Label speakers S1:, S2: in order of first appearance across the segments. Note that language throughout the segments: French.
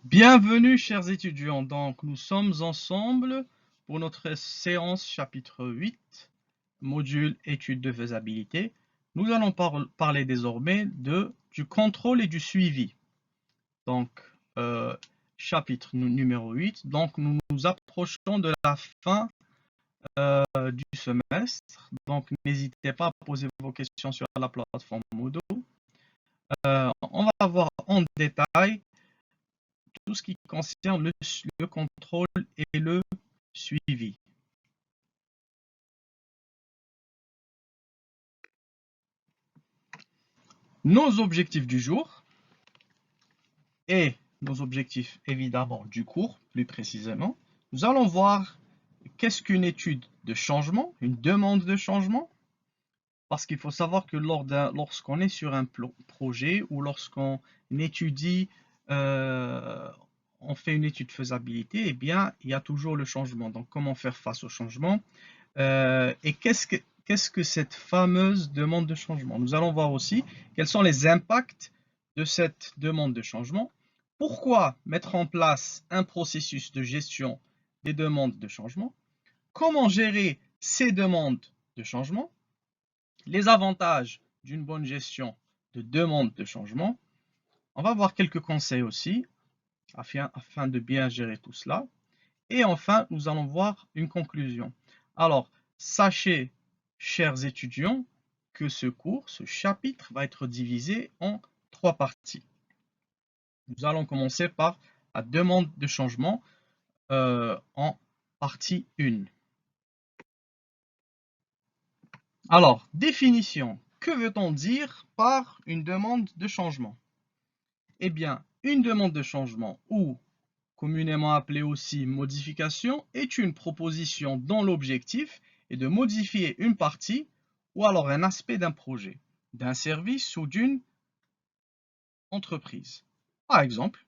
S1: Bienvenue, chers étudiants. Donc, nous sommes ensemble pour notre séance chapitre 8, module études de faisabilité. Nous allons parler désormais du contrôle et du suivi. Donc, chapitre numéro 8. Donc, nous nous approchons de la fin du semestre. Donc, n'hésitez pas à poser vos questions sur la plateforme Moodle. On va voir en détail tout ce qui concerne le contrôle et le suivi. Nos objectifs du jour et nos objectifs évidemment du cours, plus précisément. Nous allons voir qu'est-ce qu'une étude de changement, une demande de changement, parce qu'il faut savoir que lorsqu'on est sur un projet ou lorsqu'on étudie, on fait une étude de faisabilité, eh bien, il y a toujours le changement. Donc, comment faire face au changement? Et qu'est-ce que cette fameuse demande de changement? Nous allons voir aussi quels sont les impacts de cette demande de changement. Pourquoi mettre en place un processus de gestion des demandes de changement? Comment gérer ces demandes de changement? Les avantages d'une bonne gestion de demande de changement. On va voir quelques conseils aussi afin de bien gérer tout cela. Et enfin, nous allons voir une conclusion. Alors, sachez, chers étudiants, que ce cours, ce chapitre va être divisé en 3 parties. Nous allons commencer par la demande de changement en partie 1. Alors, définition. Que veut-on dire par une demande de changement? Eh bien, une demande de changement ou communément appelée aussi modification, est une proposition dont l'objectif est de modifier une partie ou alors un aspect d'un projet, d'un service ou d'une entreprise. Par exemple,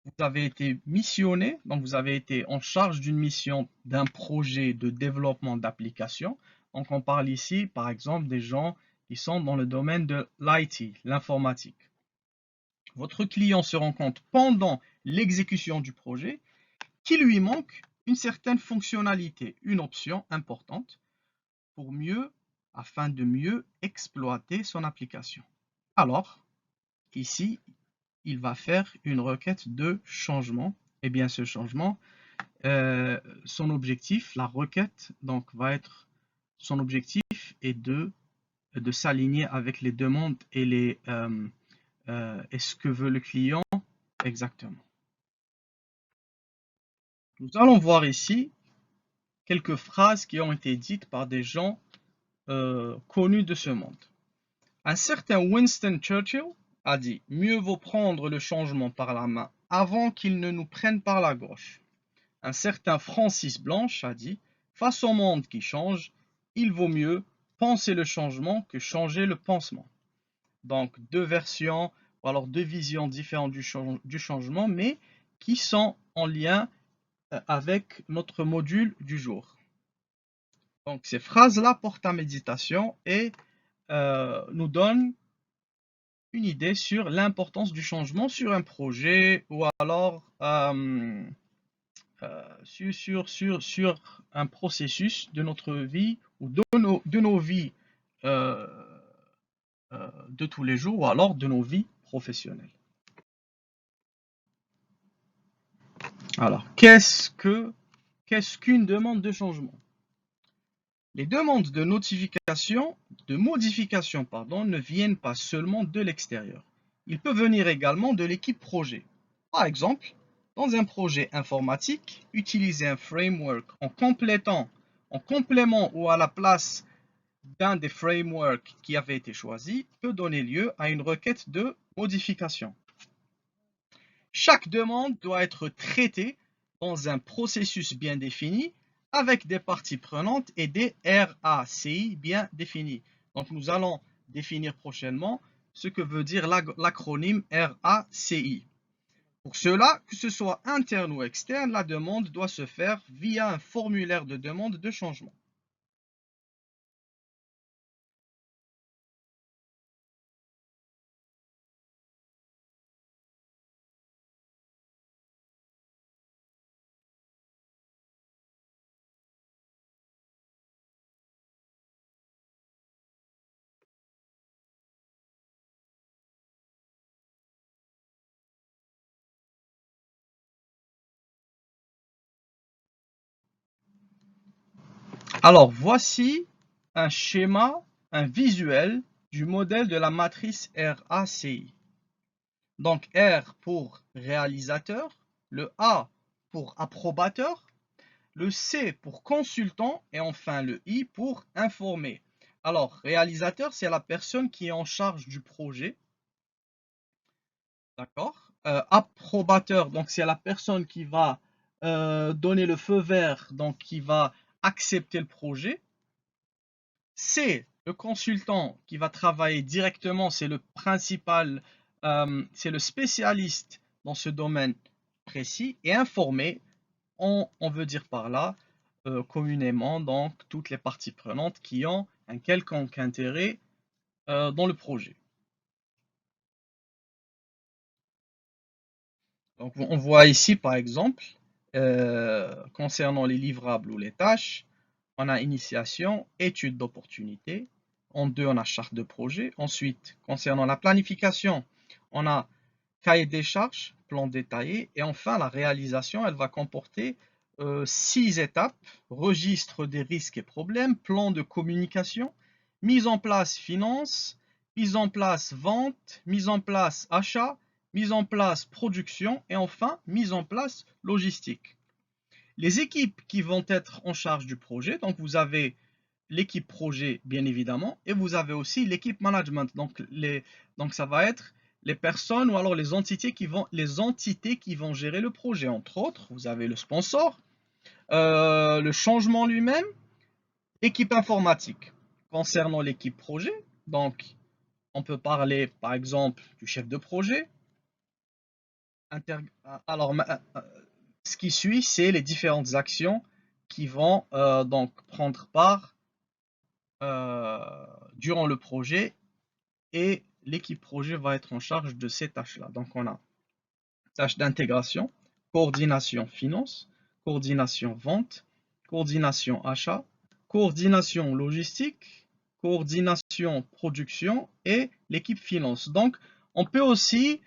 S1: vous avez été missionné, donc vous avez été en charge d'une mission d'un projet de développement d'application. Donc on parle ici, par exemple, des gens qui sont dans le domaine de l'IT, l'informatique. Votre client se rend compte pendant l'exécution du projet qu'il lui manque une certaine fonctionnalité, une option importante afin de mieux exploiter son application. Alors, ici, il va faire une requête de changement. Et bien, ce changement, son objectif, la requête, donc, son objectif est de s'aligner avec les demandes et ce que veut le client exactement. Nous allons voir ici quelques phrases qui ont été dites par des gens connus de ce monde. Un certain Winston Churchill a dit « Mieux vaut prendre le changement par la main avant qu'il ne nous prenne par la gauche ». Un certain Francis Blanche a dit « Face au monde qui change, il vaut mieux penser le changement que changer le pansement ». Donc deux versions, ou alors deux visions différentes du changement, mais qui sont en lien avec notre module du jour. Donc ces phrases-là portent à méditation et nous donnent une idée sur l'importance du changement sur un projet ou alors sur un processus de notre vie ou de nos vies de tous les jours ou alors de nos vies professionnelles. Alors, qu'est-ce qu'une demande de changement? Les demandes de modification, ne viennent pas seulement de l'extérieur. Ils peuvent venir également de l'équipe projet. Par exemple, dans un projet informatique, utiliser un framework en complément ou à la place d'un des frameworks qui avait été choisi peut donner lieu à une requête de modification. Chaque demande doit être traitée dans un processus bien défini avec des parties prenantes et des RACI bien définis. Donc nous allons définir prochainement ce que veut dire l'acronyme RACI. Pour cela, que ce soit interne ou externe, la demande doit se faire via un formulaire de demande de changement. Alors, voici un schéma, un visuel du modèle de la matrice RACI. Donc, R pour réalisateur, le A pour approbateur, le C pour consultant et enfin le I pour informer. Alors, réalisateur, c'est la personne qui est en charge du projet. D'accord? Approbateur, donc c'est la personne qui va donner le feu vert, donc qui va accepter le projet. C, le consultant qui va travailler directement, c'est le principal, c'est le spécialiste dans ce domaine précis. Et informer, on veut dire par là, communément, donc toutes les parties prenantes qui ont un quelconque intérêt dans le projet. Donc, on voit ici, par exemple, concernant les livrables ou les tâches, on a initiation, étude d'opportunité. En deux, on a charte de projet. Ensuite, concernant la planification, on a cahier des charges, plan détaillé. Et enfin, la réalisation, elle va comporter 6 étapes: registre des risques et problèmes, plan de communication, mise en place finance, mise en place vente, mise en place achat, mise en place production et enfin mise en place logistique. Les équipes qui vont être en charge du projet, donc vous avez l'équipe projet bien évidemment et vous avez aussi l'équipe management. Donc ça va être les personnes ou alors les entités qui vont gérer le projet. Entre autres, vous avez le sponsor, le changement lui-même, équipe informatique. Concernant l'équipe projet, donc on peut parler par exemple du chef de projet. Alors, ce qui suit, c'est les différentes actions qui vont donc prendre part durant le projet et l'équipe projet va être en charge de ces tâches-là. Donc, on a tâche d'intégration, coordination finance, coordination vente, coordination achat, coordination logistique, coordination production et l'équipe finance. Donc, on peut aussi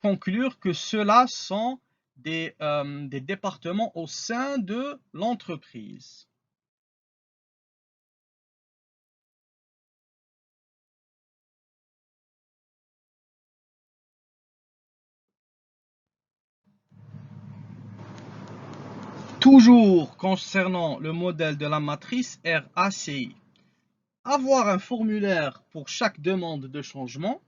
S1: conclure que ceux-là sont des départements au sein de l'entreprise. Toujours concernant le modèle de la matrice RACI, avoir un formulaire pour chaque demande de changement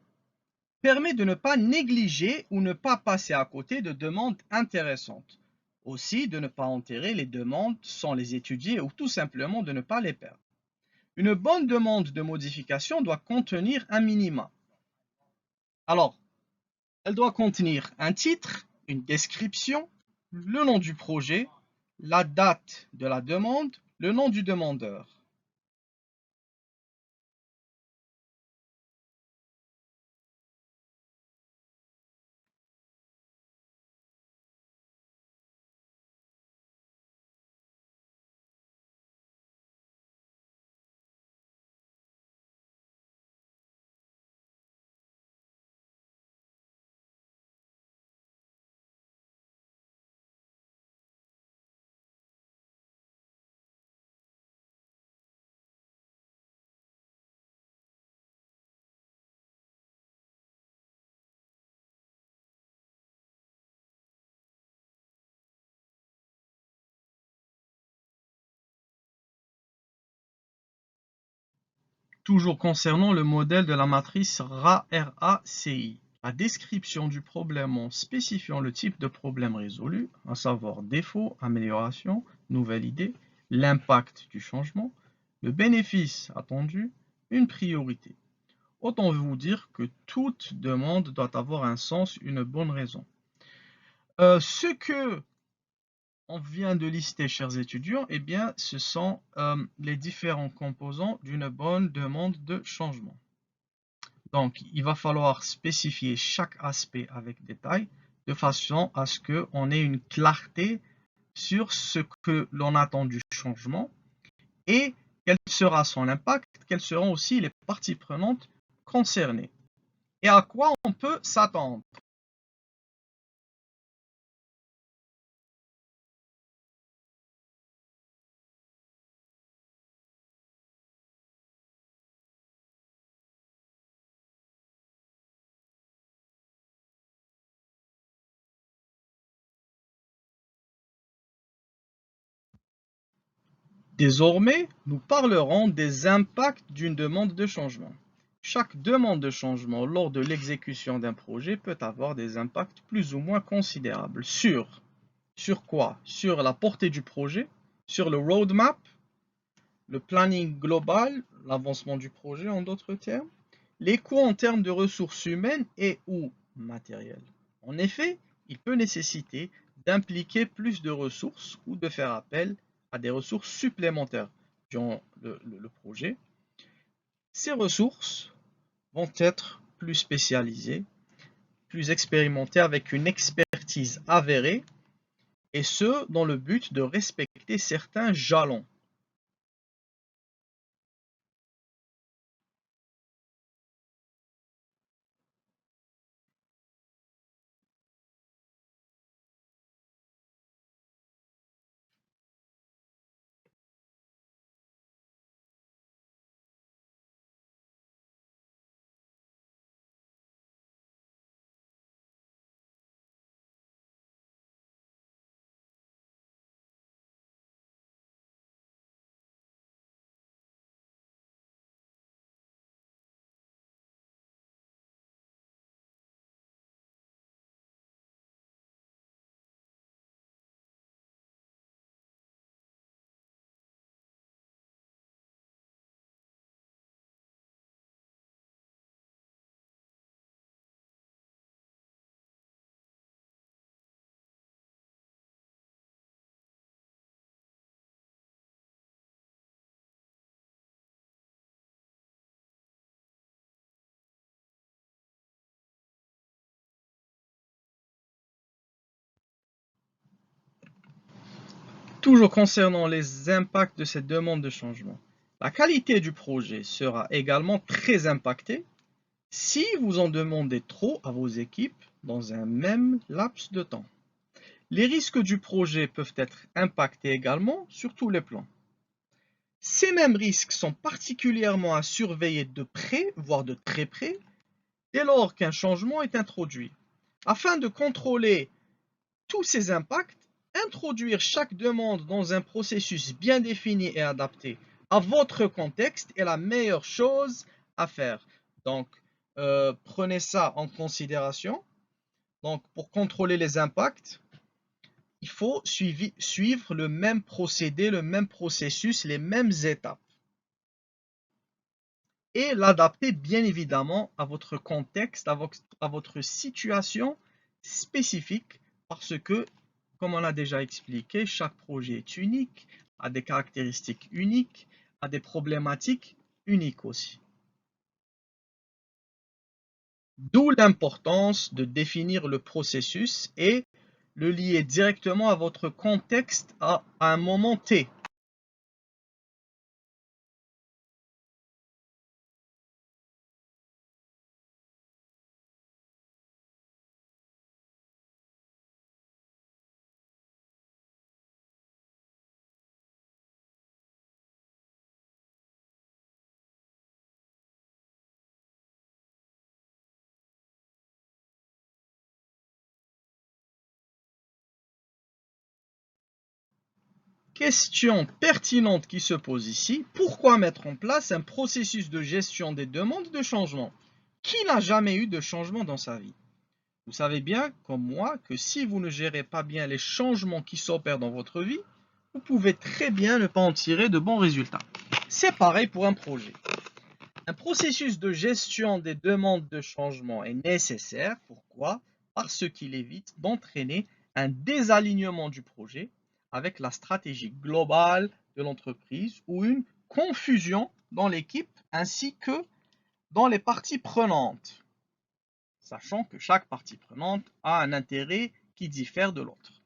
S1: permet de ne pas négliger ou ne pas passer à côté de demandes intéressantes. Aussi, de ne pas enterrer les demandes sans les étudier ou tout simplement de ne pas les perdre. Une bonne demande de modification doit contenir un minima. Alors, elle doit contenir un titre, une description, le nom du projet, la date de la demande, le nom du demandeur. Toujours concernant le modèle de la matrice RACI, la description du problème en spécifiant le type de problème résolu, à savoir défaut, amélioration, nouvelle idée, l'impact du changement, le bénéfice attendu, une priorité. Autant vous dire que toute demande doit avoir un sens, une bonne raison. Ce que on vient de lister, chers étudiants, eh bien, ce sont les différents composants d'une bonne demande de changement. Donc, il va falloir spécifier chaque aspect avec détail de façon à ce qu'on ait une clarté sur ce que l'on attend du changement et quel sera son impact, quelles seront aussi les parties prenantes concernées et à quoi on peut s'attendre. Désormais, nous parlerons des impacts d'une demande de changement. Chaque demande de changement lors de l'exécution d'un projet peut avoir des impacts plus ou moins considérables sur quoi? Sur la portée du projet, sur le roadmap, le planning global, l'avancement du projet en d'autres termes, les coûts en termes de ressources humaines et ou matérielles. En effet, il peut nécessiter d'impliquer plus de ressources ou de faire appel à des ressources supplémentaires durant le projet. Ces ressources vont être plus spécialisées, plus expérimentées avec une expertise avérée, et ce, dans le but de respecter certains jalons. Toujours concernant les impacts de cette demande de changement, la qualité du projet sera également très impactée si vous en demandez trop à vos équipes dans un même laps de temps. Les risques du projet peuvent être impactés également sur tous les plans. Ces mêmes risques sont particulièrement à surveiller de près, voire de très près, dès lors qu'un changement est introduit. Afin de contrôler tous ces impacts, introduire chaque demande dans un processus bien défini et adapté à votre contexte est la meilleure chose à faire. Donc, prenez ça en considération. Donc, pour contrôler les impacts, il faut suivre le même procédé, le même processus, les mêmes étapes. Et l'adapter bien évidemment à votre contexte, à votre situation spécifique, parce que, comme on l'a déjà expliqué, chaque projet est unique, a des caractéristiques uniques, a des problématiques uniques aussi. D'où l'importance de définir le processus et le lier directement à votre contexte à un moment T. Question pertinente qui se pose ici, pourquoi mettre en place un processus de gestion des demandes de changement? Qui n'a jamais eu de changement dans sa vie? Vous savez bien, comme moi, que si vous ne gérez pas bien les changements qui s'opèrent dans votre vie, vous pouvez très bien ne pas en tirer de bons résultats. C'est pareil pour un projet. Un processus de gestion des demandes de changement est nécessaire. Pourquoi? Parce qu'il évite d'entraîner un désalignement du projet avec la stratégie globale de l'entreprise ou une confusion dans l'équipe ainsi que dans les parties prenantes, sachant que chaque partie prenante a un intérêt qui diffère de l'autre.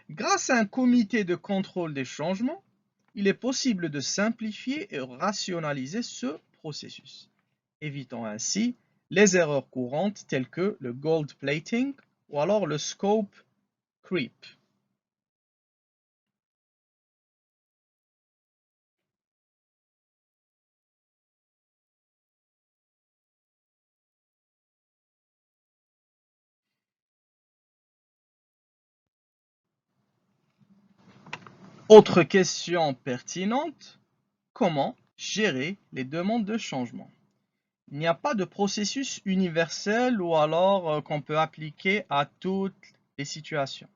S1: Grâce à un comité de contrôle des changements, il est possible de simplifier et rationaliser ce processus, évitant ainsi les erreurs courantes telles que le gold plating ou alors le scope creep. Autre question pertinente, comment gérer les demandes de changement? Il n'y a pas de processus universel ou alors qu'on peut appliquer à toutes les situations.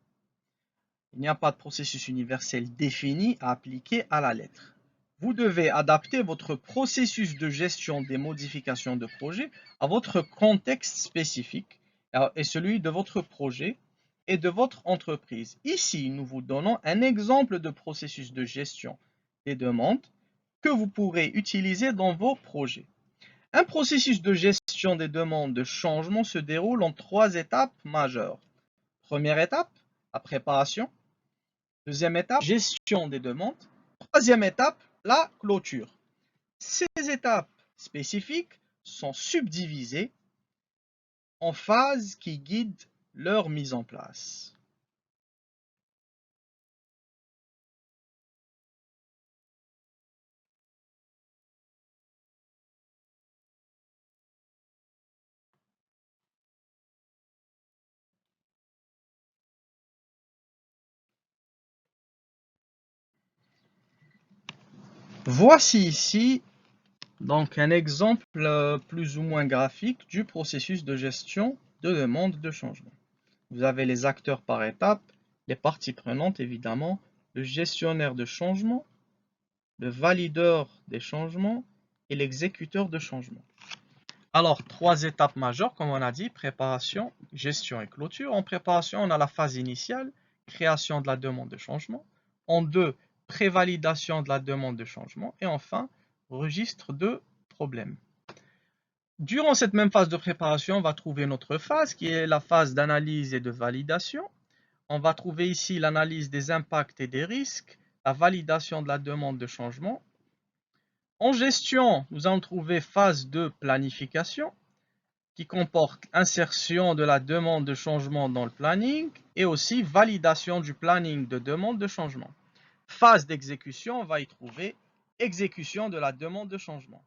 S1: Il n'y a pas de processus universel défini à appliquer à la lettre. Vous devez adapter votre processus de gestion des modifications de projet à votre contexte spécifique et celui de votre projet et de votre entreprise. Ici, nous vous donnons un exemple de processus de gestion des demandes que vous pourrez utiliser dans vos projets. Un processus de gestion des demandes de changement se déroule en 3 étapes majeures. Première étape, la préparation. Deuxième étape, gestion des demandes. Troisième étape, la clôture. Ces étapes spécifiques sont subdivisées en phases qui guident leur mise en place. Voici ici donc un exemple plus ou moins graphique du processus de gestion de demande de changement. Vous avez les acteurs par étape, les parties prenantes évidemment, le gestionnaire de changement, le valideur des changements et l'exécuteur de changement. Alors, 3 étapes majeures, comme on a dit, préparation, gestion et clôture. En préparation, on a la phase initiale, création de la demande de changement. En 2, prévalidation de la demande de changement. Et enfin, registre de problèmes. Durant cette même phase de préparation, on va trouver notre phase qui est la phase d'analyse et de validation. On va trouver ici l'analyse des impacts et des risques, la validation de la demande de changement. En gestion, nous allons trouver phase de planification qui comporte insertion de la demande de changement dans le planning et aussi validation du planning de demande de changement. Phase d'exécution, on va y trouver exécution de la demande de changement.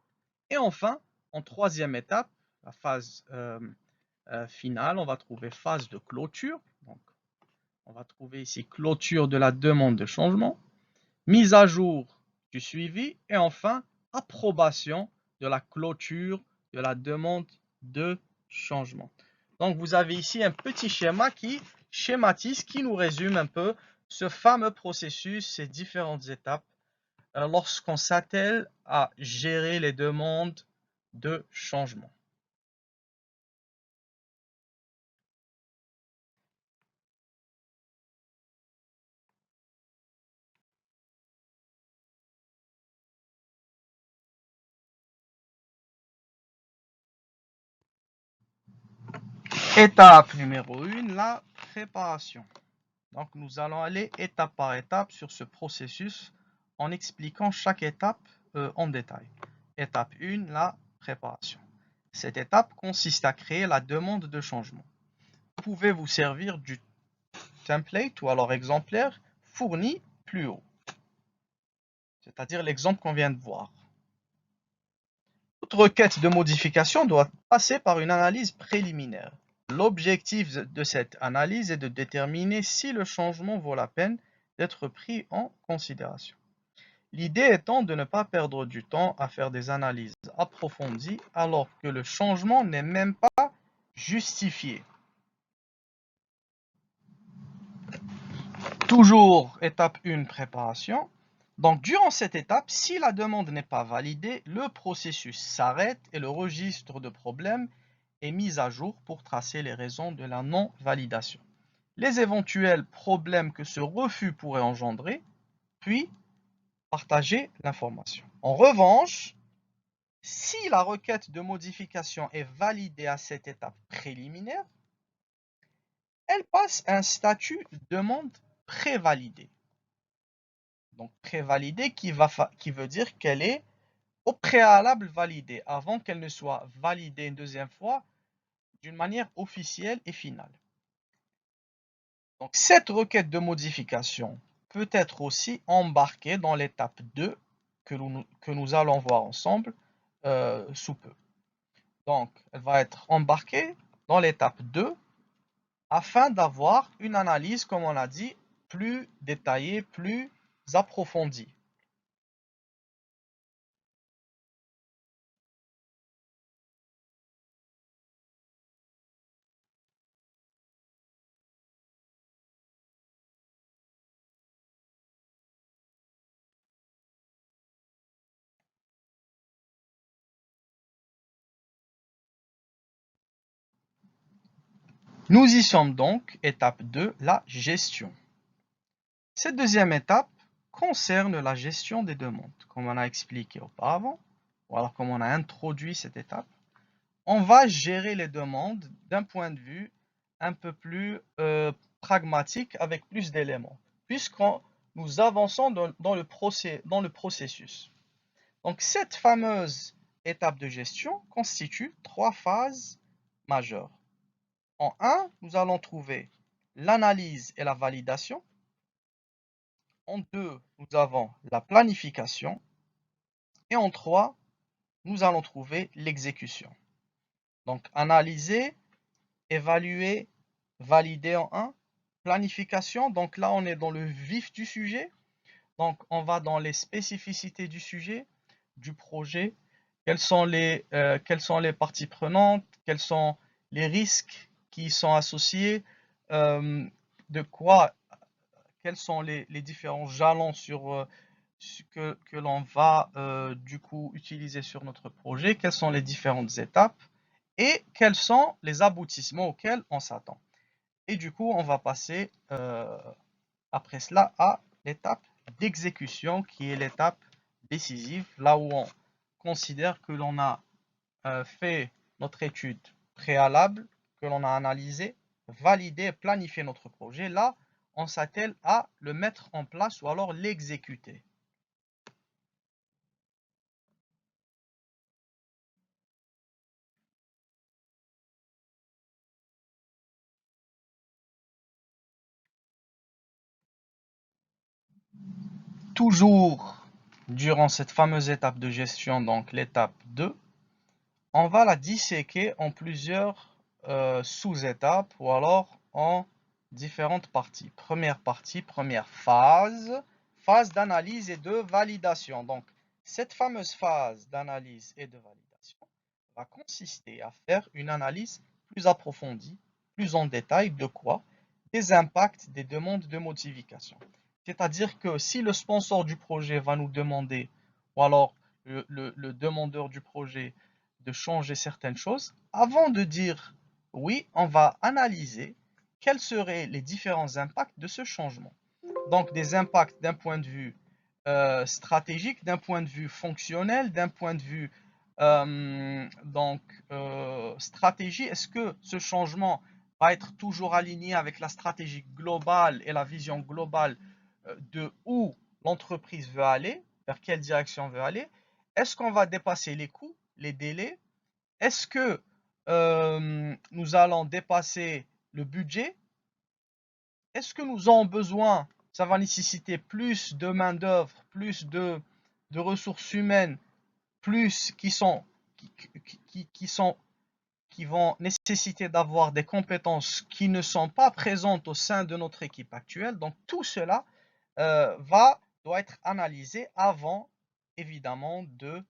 S1: Et enfin, en troisième étape, la phase finale, on va trouver phase de clôture. Donc, on va trouver ici clôture de la demande de changement, mise à jour du suivi et enfin approbation de la clôture de la demande de changement. Donc vous avez ici un petit schéma qui schématise, qui nous résume un peu ce fameux processus, ces différentes étapes lorsqu'on s'attelle à gérer les demandes de changement. Étape numéro 1, la préparation. Donc nous allons aller étape par étape sur ce processus en expliquant chaque étape en détail. Étape 1, la préparation. Cette étape consiste à créer la demande de changement. Vous pouvez vous servir du template ou alors exemplaire fourni plus haut, c'est-à-dire l'exemple qu'on vient de voir. Toute requête de modification doit passer par une analyse préliminaire. L'objectif de cette analyse est de déterminer si le changement vaut la peine d'être pris en considération. L'idée étant de ne pas perdre du temps à faire des analyses approfondies alors que le changement n'est même pas justifié. Toujours étape 1, préparation. Donc durant cette étape, si la demande n'est pas validée, le processus s'arrête et le registre de problèmes est mis à jour pour tracer les raisons de la non-validation, les éventuels problèmes que ce refus pourrait engendrer, puis partager l'information. En revanche, si la requête de modification est validée à cette étape préliminaire, elle passe à un statut demande prévalidée. Donc prévalidée qui veut dire qu'elle est au préalable validée avant qu'elle ne soit validée une deuxième fois d'une manière officielle et finale. Donc cette requête de modification peut être aussi embarquée dans l'étape 2 que nous allons voir ensemble sous peu. Donc elle va être embarquée dans l'étape 2 afin d'avoir une analyse, comme on a dit, plus détaillée, plus approfondies. Nous y sommes donc, étape 2, la gestion. Cette deuxième étape concerne la gestion des demandes. Comme on a expliqué auparavant, ou alors comme on a introduit cette étape, on va gérer les demandes d'un point de vue un peu plus pragmatique avec plus d'éléments, puisque nous avançons dans le processus. Donc cette fameuse étape de gestion constitue 3 phases majeures. En 1, nous allons trouver l'analyse et la validation. En 2, nous avons la planification. Et en 3, nous allons trouver l'exécution. Donc analyser, évaluer, valider en 1. Planification, donc là on est dans le vif du sujet. Donc on va dans les spécificités du sujet, du projet. Quelles sont les parties prenantes, quels sont les risques qui y sont associés, quels sont les différents jalons que l'on va du coup utiliser sur notre projet, quelles sont les différentes étapes et quels sont les aboutissements auxquels on s'attend. Et du coup, on va passer après cela à l'étape d'exécution qui est l'étape décisive, là où on considère que l'on a fait notre étude préalable, que l'on a analysé, validé et planifié notre projet. Là, on s'attelle à le mettre en place ou alors l'exécuter. Toujours durant cette fameuse étape de gestion, donc l'étape 2, on va la disséquer en plusieurs sous-étapes ou alors en différentes parties. Première partie, première phase, phase d'analyse et de validation. Donc, cette fameuse phase d'analyse et de validation va consister à faire une analyse plus approfondie, plus en détail de quoi? Des impacts des demandes de modification. C'est-à-dire que si le sponsor du projet va nous demander, ou alors le demandeur du projet, de changer certaines choses, avant de dire oui, on va analyser quels seraient les différents impacts de ce changement. Donc des impacts d'un point de vue stratégique, d'un point de vue fonctionnel, d'un point de vue stratégie. Est-ce que ce changement va être toujours aligné avec la stratégie globale et la vision globale de où l'entreprise veut aller, vers quelle direction veut aller? Est-ce qu'on va dépasser les coûts, les délais? Est-ce que nous allons dépasser le budget? Est-ce que nous avons besoin, ça va nécessiter plus de main-d'œuvre, plus de ressources humaines, plus qui vont nécessiter d'avoir des compétences qui ne sont pas présentes au sein de notre équipe actuelle. Donc tout cela doit être analysé avant, évidemment, de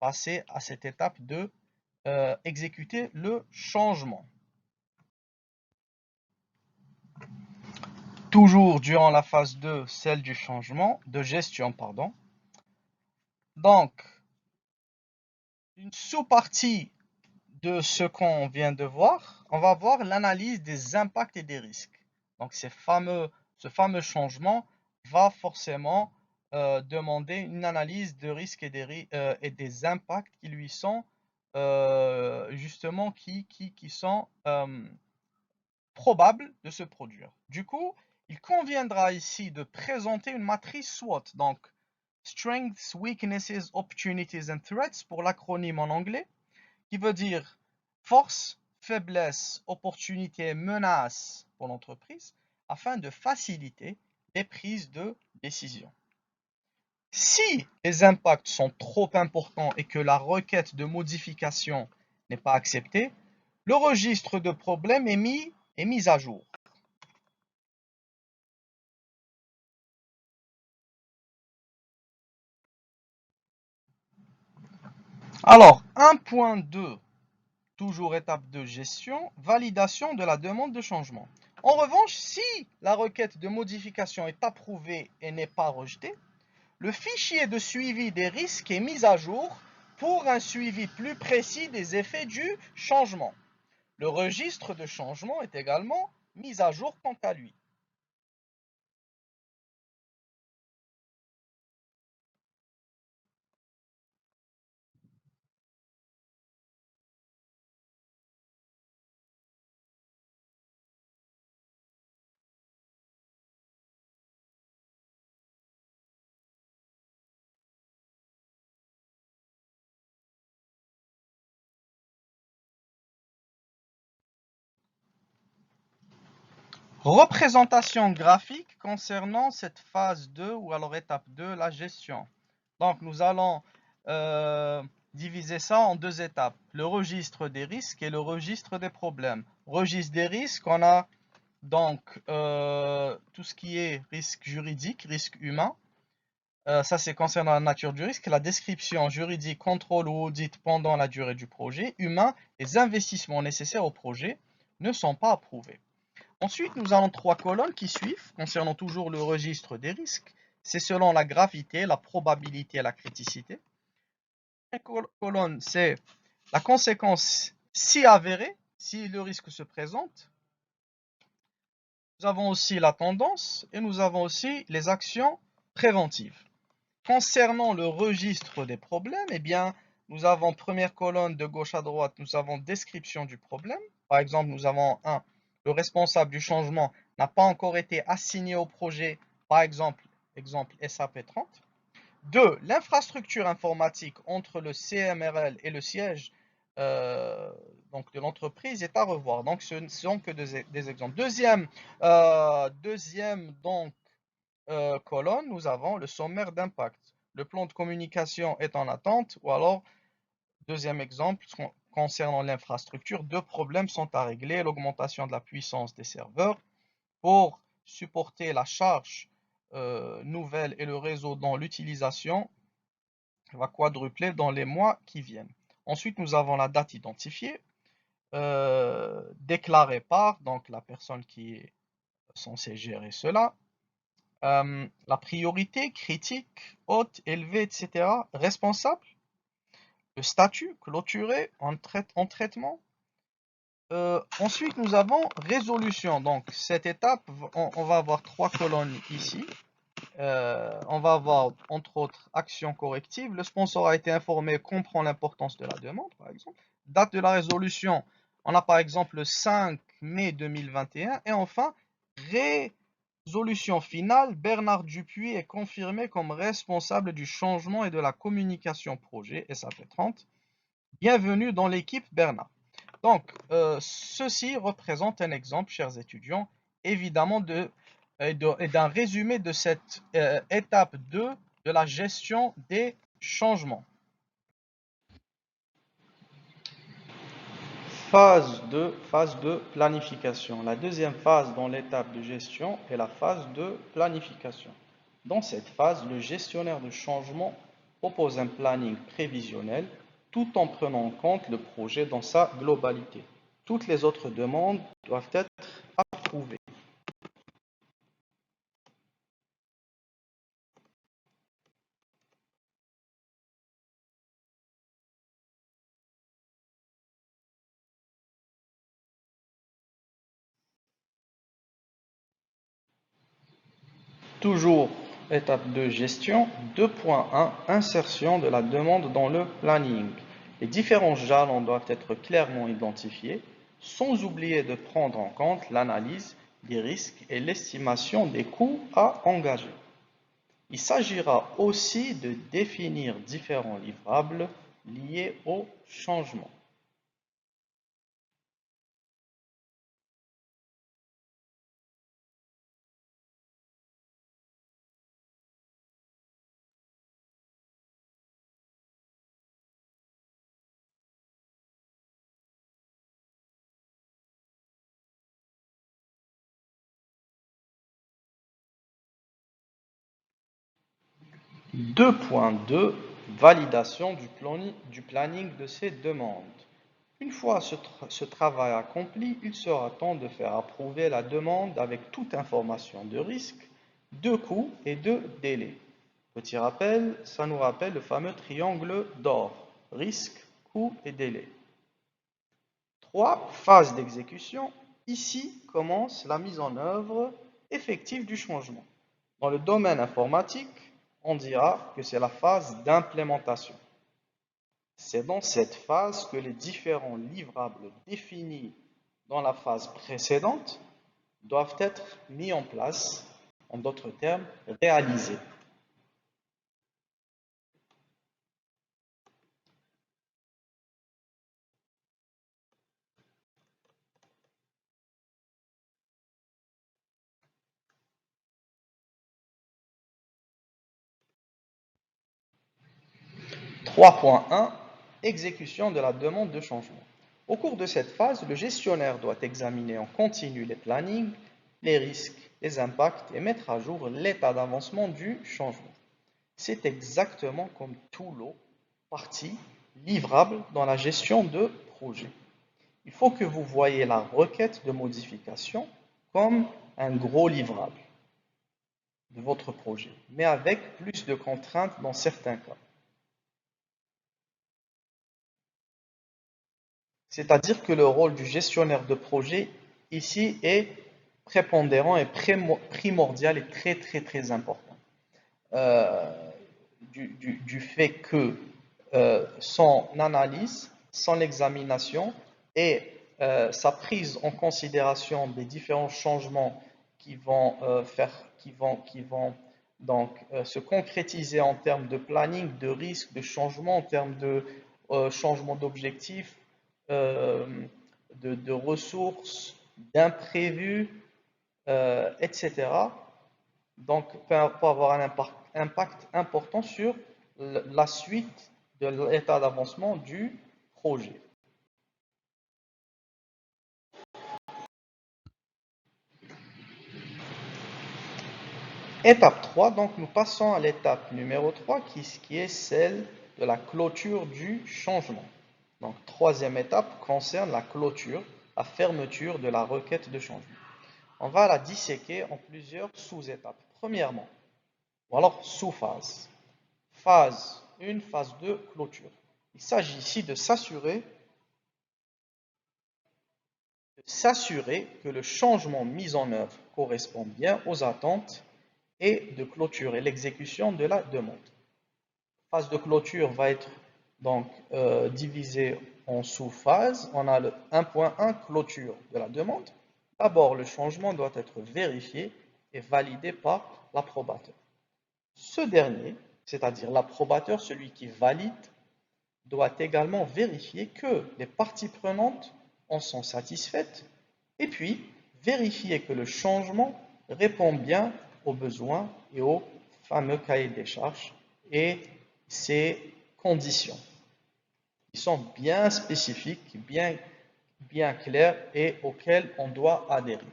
S1: passer à cette étape de exécuter le changement. Toujours durant la phase 2, celle du changement, de gestion, pardon. Donc, une sous-partie de ce qu'on vient de voir, on va voir l'analyse des impacts et des risques. Donc, ce fameux changement va forcément demander une analyse de risques et des impacts qui lui sont justement qui sont probables de se produire. Du coup, il conviendra ici de présenter une matrice SWOT, donc Strengths, Weaknesses, Opportunities and Threats pour l'acronyme en anglais, qui veut dire force, faiblesse, opportunité, menace pour l'entreprise, afin de faciliter les prises de décision. Si les impacts sont trop importants et que la requête de modification n'est pas acceptée, le registre de problèmes est mis à jour. Alors, 1.2, toujours étape de gestion, validation de la demande de changement. En revanche, si la requête de modification est approuvée et n'est pas rejetée, le fichier de suivi des risques est mis à jour pour un suivi plus précis des effets du changement. Le registre de changement est également mis à jour quant à lui. Représentation graphique concernant cette phase 2 ou alors étape 2, la gestion. Donc nous allons diviser ça en deux étapes, le registre des risques et le registre des problèmes. Registre des risques, on a donc tout ce qui est risque juridique, risque humain. Ça c'est concernant la nature du risque, la description juridique, contrôle ou audit pendant la durée du projet. Humain, les investissements nécessaires au projet ne sont pas approuvés. Ensuite, nous avons trois colonnes qui suivent, concernant toujours le registre des risques. C'est selon la gravité, la probabilité et la criticité. La colonne, c'est la conséquence si avérée, si le risque se présente. Nous avons aussi la tendance et nous avons aussi les actions préventives. Concernant le registre des problèmes, eh bien, nous avons première colonne de gauche à droite, nous avons description du problème. Par exemple, nous avons le responsable du changement n'a pas encore été assigné au projet, par exemple SAP 30. 2. L'infrastructure informatique entre le CMRL et le siège donc de l'entreprise est à revoir. Donc, ce ne sont que des exemples. Deuxième donc, colonne, nous avons le sommaire d'impact. Le plan de communication est en attente, ou alors, deuxième exemple, concernant l'infrastructure, deux problèmes sont à régler. L'augmentation de la puissance des serveurs pour supporter la charge nouvelle et le réseau dont l'utilisation va quadrupler dans les mois qui viennent. Ensuite, nous avons la date identifiée, déclarée par donc la personne qui est censée gérer cela. La priorité, critique, haute, élevée, etc. Responsable, le statut, clôturé, en traitement. Ensuite, nous avons résolution. Donc, cette étape, on va avoir trois colonnes ici. On va avoir, entre autres, action corrective. Le sponsor a été informé, comprend l'importance de la demande, par exemple. Date de la résolution, on a par exemple le 5 mai 2021. Et enfin, résolution finale, Bernard Dupuis est confirmé comme responsable du changement et de la communication projet SAP 30. Bienvenue dans l'équipe Bernard. Donc, ceci représente un exemple, chers étudiants, évidemment d'un résumé de cette étape 2 de la gestion des changements. Phase de planification. La deuxième phase dans l'étape de gestion est la phase de planification. Dans cette phase, le gestionnaire de changement propose un planning prévisionnel tout en prenant en compte le projet dans sa globalité. Toutes les autres demandes doivent être approuvées. 'Toujours étape de gestion 2.1 Insertion de la demande dans le planning. Les différents jalons doivent être clairement identifiés, sans oublier de prendre en compte l'analyse des risques et l'estimation des coûts à engager. Il s'agira aussi de définir différents livrables liés au changement. 2.2
S2: validation du planning de ces demandes. Une fois ce travail accompli, il sera temps de faire approuver la demande avec toute information de risque, de coût et de délai. Petit rappel, ça nous rappelle le fameux triangle d'or, risque, coût et délai. 3. Phase d'exécution. Ici commence la mise en œuvre effective du changement. Dans le domaine informatique, on dira que c'est la phase d'implémentation. C'est dans cette phase que les différents livrables définis dans la phase précédente doivent être mis en place, en d'autres termes, réalisés. « 3.1 Exécution de la demande de changement. Au cours de cette phase, le gestionnaire doit examiner en continu les plannings, les risques, les impacts et mettre à jour l'état d'avancement du changement. C'est exactement comme tout lot, partie, livrable dans la gestion de projet. Il faut que vous voyez la requête de modification comme un gros livrable de votre projet, mais avec plus de contraintes dans certains cas. C'est-à-dire que le rôle du gestionnaire de projet ici est prépondérant et primordial et très important. Du fait que son analyse, son examination et sa prise en considération des différents changements qui vont donc se concrétiser en termes de planning, de risque, de changement, en termes de changement d'objectifs, euh, de ressources, d'imprévus, etc. Donc, peut avoir un impact important sur la suite de l'état d'avancement du projet. Étape 3, donc nous passons à l'étape numéro 3 qui est celle de la clôture du changement. Donc, troisième étape concerne la clôture, la fermeture de la requête de changement. On va la disséquer en plusieurs sous-étapes. Premièrement, ou alors sous-phase. Phase 1, phase 2, clôture. Il s'agit ici de s'assurer que le changement mis en œuvre correspond bien aux attentes et de clôturer l'exécution de la demande. La phase de clôture va être donc divisée en sous-phases. On a le 1.1 clôture de la demande. D'abord, le changement doit être vérifié et validé par l'approbateur. Ce dernier, c'est-à-dire l'approbateur, celui qui valide, doit également vérifier que les parties prenantes en sont satisfaites et puis vérifier que le changement répond bien aux besoins et au fameux cahier des charges et ses conditions. Ils sont bien spécifiques, bien clairs et auxquels on doit adhérer.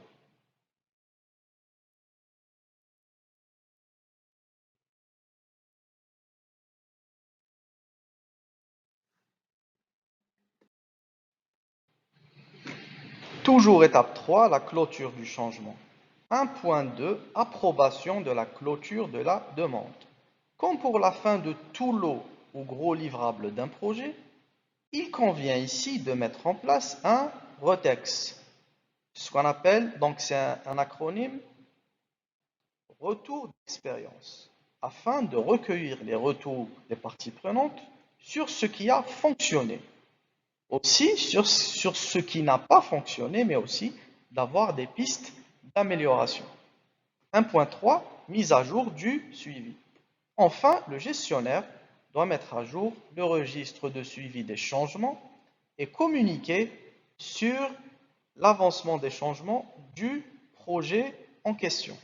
S2: Toujours étape 3, la clôture du changement. 1.2, approbation de la clôture de la demande. Comme pour la fin de tout lot ou gros livrable d'un projet, il convient ici de mettre en place un RETEX. Ce qu'on appelle, donc c'est un acronyme, retour d'expérience, afin de recueillir les retours des parties prenantes sur ce qui a fonctionné. Aussi sur ce qui n'a pas fonctionné, mais aussi d'avoir des pistes d'amélioration. 1.3, mise à jour du suivi. Enfin, le gestionnaire doit mettre à jour le registre de suivi des changements et communiquer sur l'avancement des changements du projet en question.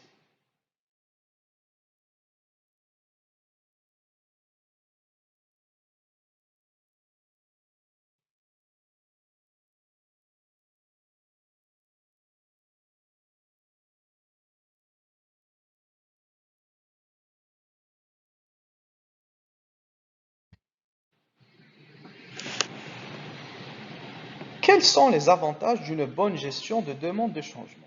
S2: Quels sont les avantages d'une bonne gestion de demande de changement?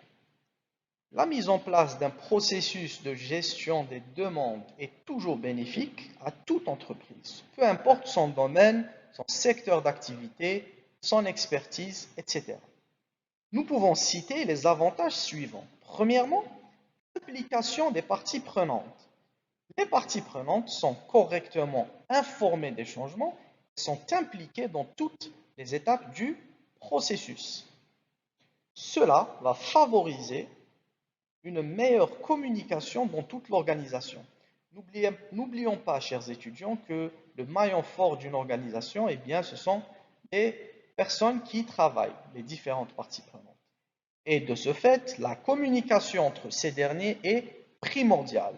S2: La mise en place d'un processus de gestion des demandes est toujours bénéfique à toute entreprise, peu importe son domaine, son secteur d'activité, son expertise, etc. Nous pouvons citer les avantages suivants. Premièrement, l'implication des parties prenantes. Les parties prenantes sont correctement informées des changements et sont impliquées dans toutes les étapes du processus. Cela va favoriser une meilleure communication dans toute l'organisation. N'oublions pas, chers étudiants, que le maillon fort d'une organisation, eh bien, ce sont les personnes qui travaillent, les différentes parties prenantes. Et de ce fait, la communication entre ces derniers est primordiale.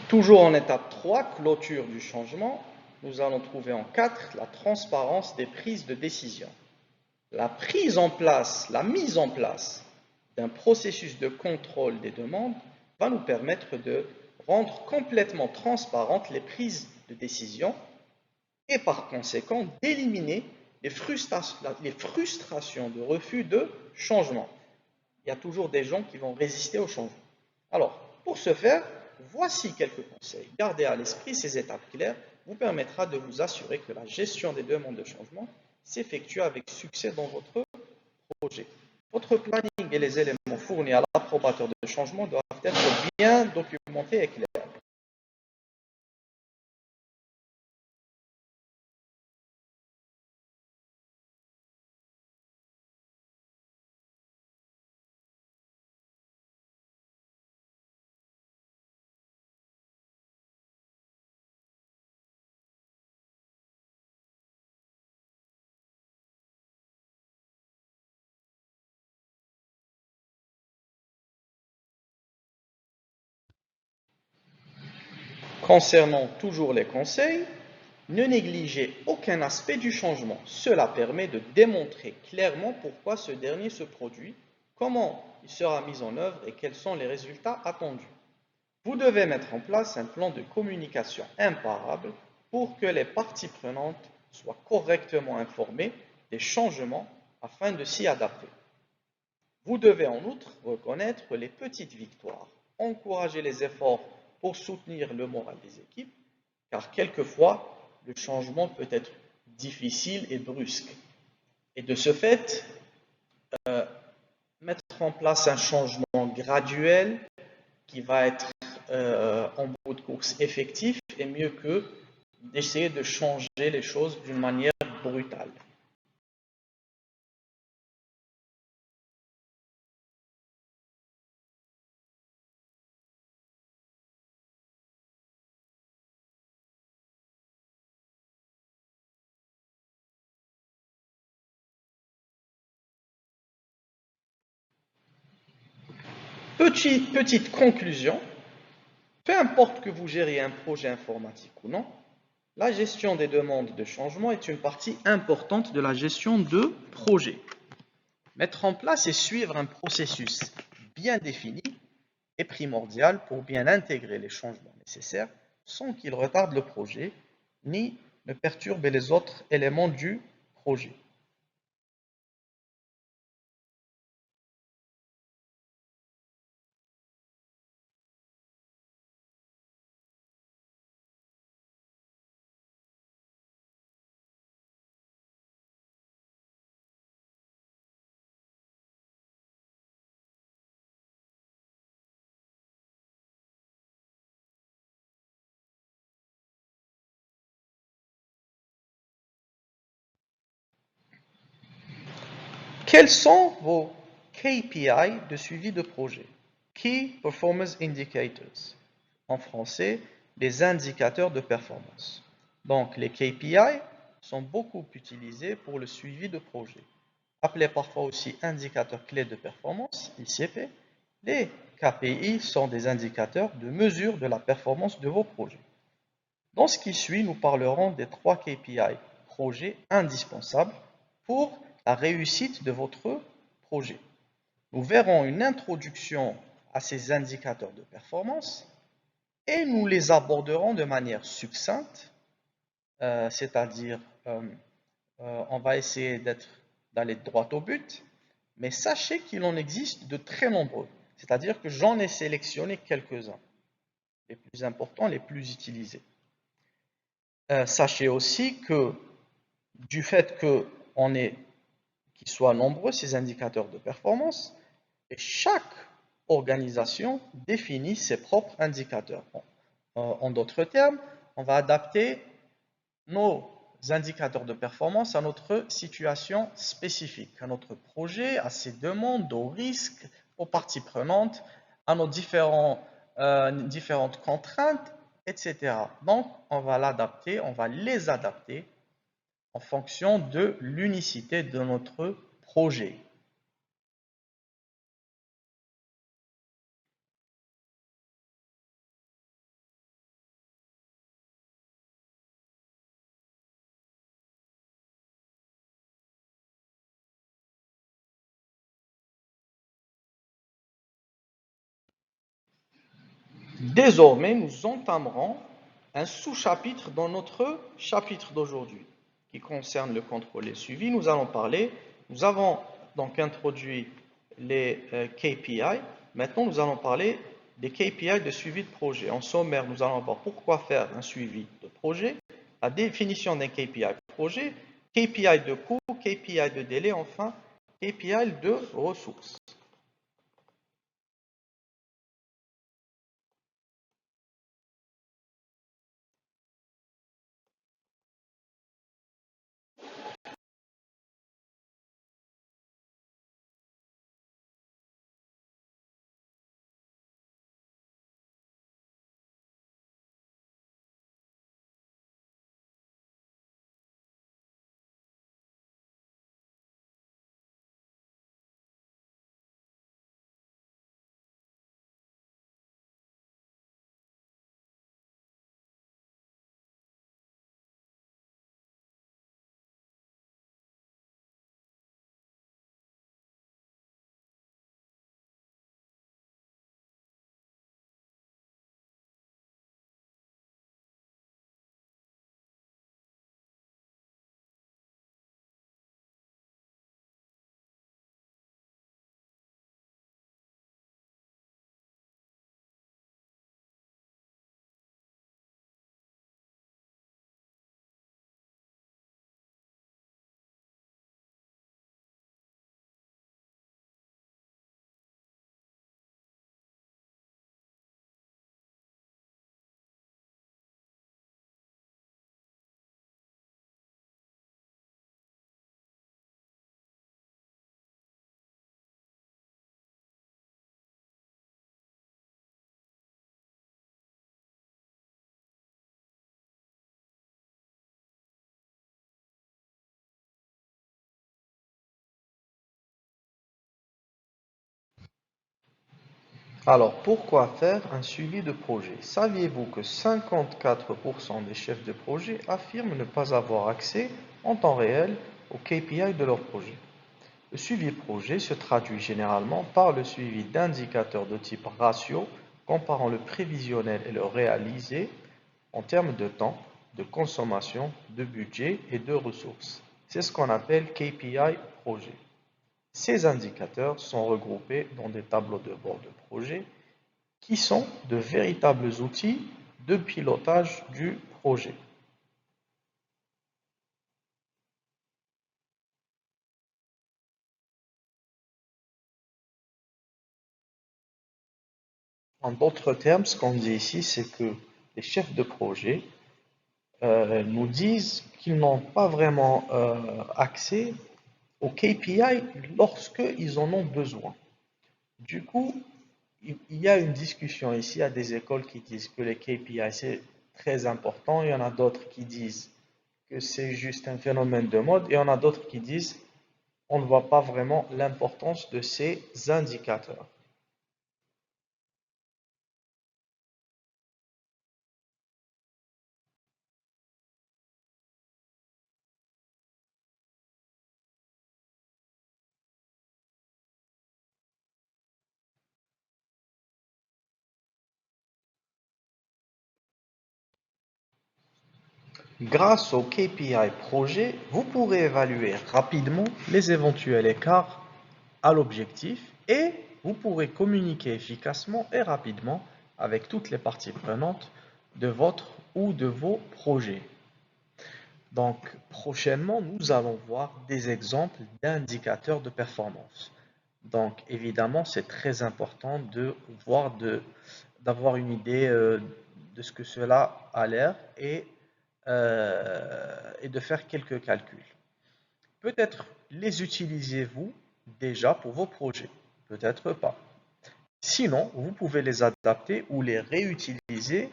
S2: Toujours en étape 3, clôture du changement, nous allons trouver en 4 la transparence des prises de décision. La mise en place d'un processus de contrôle des demandes va nous permettre de rendre complètement transparentes les prises de décision et par conséquent d'éliminer les frustrations de refus de changement. Il y a toujours des gens qui vont résister au changement. Alors, pour ce faire, voici quelques conseils. Gardez à l'esprit ces étapes claires vous permettra de vous assurer que la gestion des demandes de changement s'effectue avec succès dans votre projet. Votre planning et les éléments fournis à l'approbateur de changement doivent être bien documentés et clairs. Concernant toujours les conseils, ne négligez aucun aspect du changement. Cela permet de démontrer clairement pourquoi ce dernier se produit, comment il sera mis en œuvre et quels sont les résultats attendus. Vous devez mettre en place un plan de communication imparable pour que les parties prenantes soient correctement informées des changements afin de s'y adapter. Vous devez en outre reconnaître les petites victoires, encourager les efforts pour soutenir le moral des équipes, car quelquefois, le changement peut être difficile et brusque. Et de ce fait, mettre en place un changement graduel qui va être en bout de course effectif est mieux que d'essayer de changer les choses d'une manière brutale. Petite conclusion, peu importe que vous gériez un projet informatique ou non, la gestion des demandes de changement est une partie importante de la gestion de projet. Mettre en place et suivre un processus bien défini est primordial pour bien intégrer les changements nécessaires sans qu'ils retardent le projet ni ne perturbent les autres éléments du projet. quels sont vos KPI de suivi de projet? Key Performance Indicators. En français, les indicateurs de performance. Donc, les KPI sont beaucoup utilisés pour le suivi de projet. Appelés parfois aussi indicateurs clés de performance, ICP, les KPI sont des indicateurs de mesure de la performance de vos projets. Dans ce qui suit, nous parlerons des 3 KPI projets indispensables pour la réussite de votre projet. Nous verrons une introduction à ces indicateurs de performance et nous les aborderons de manière succincte, c'est-à-dire on va essayer d'aller droit au but, mais sachez qu'il en existe de très nombreux, c'est-à-dire que j'en ai sélectionné quelques-uns, les plus importants, les plus utilisés. Sachez aussi que du fait qu'ils soient nombreux, ces indicateurs de performance, et chaque organisation définit ses propres indicateurs. En d'autres termes, on va adapter nos indicateurs de performance à notre situation spécifique, à notre projet, à ses demandes, aux risques, aux parties prenantes, à nos différentes contraintes, etc. Donc, on va les adapter en fonction de l'unicité de notre projet. Désormais, nous entamerons un sous-chapitre dans notre chapitre d'aujourd'hui qui concerne le contrôle et le suivi. Nous avons donc introduit les KPI. Maintenant, nous allons parler des KPI de suivi de projet. En sommaire, nous allons voir pourquoi faire un suivi de projet, la définition d'un KPI de projet, KPI de coût, KPI de délai, enfin KPI de ressources. Alors, pourquoi faire un suivi de projet? Saviez-vous que 54% des chefs de projet affirment ne pas avoir accès en temps réel aux KPI de leur projet? Le suivi projet se traduit généralement par le suivi d'indicateurs de type ratio comparant le prévisionnel et le réalisé en termes de temps, de consommation, de budget et de ressources. C'est ce qu'on appelle KPI projet. Ces indicateurs sont regroupés dans des tableaux de bord de projet qui sont de véritables outils de pilotage du projet. En d'autres termes, ce qu'on dit ici, c'est que les chefs de projet nous disent qu'ils n'ont pas vraiment accès aux KPI lorsqu'ils en ont besoin. Du coup, il y a une discussion ici. Il y a des écoles qui disent que les KPI c'est très important. Il y en a d'autres qui disent que c'est juste un phénomène de mode. Et il y en a d'autres qui disent on ne voit pas vraiment l'importance de ces indicateurs. Grâce au KPI projet, vous pourrez évaluer rapidement les éventuels écarts à l'objectif et vous pourrez communiquer efficacement et rapidement avec toutes les parties prenantes de votre ou de vos projets. Donc, prochainement, nous allons voir des exemples d'indicateurs de performance. Donc, évidemment, c'est très important de voir, d'avoir une idée de ce que cela a l'air et de faire quelques calculs. Peut-être les utilisez-vous déjà pour vos projets, peut-être pas. Sinon, vous pouvez les adapter ou les réutiliser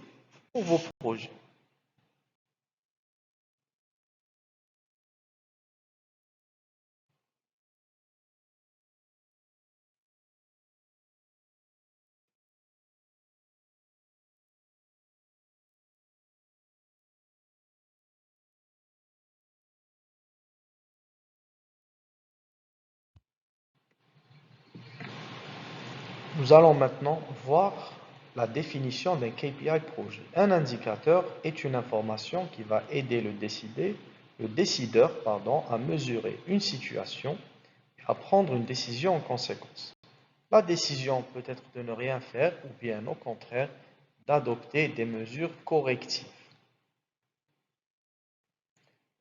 S2: pour vos projets. Nous allons maintenant voir la définition d'un KPI projet. Un indicateur est une information qui va aider le décideur à mesurer une situation et à prendre une décision en conséquence. La décision peut être de ne rien faire ou bien au contraire d'adopter des mesures correctives.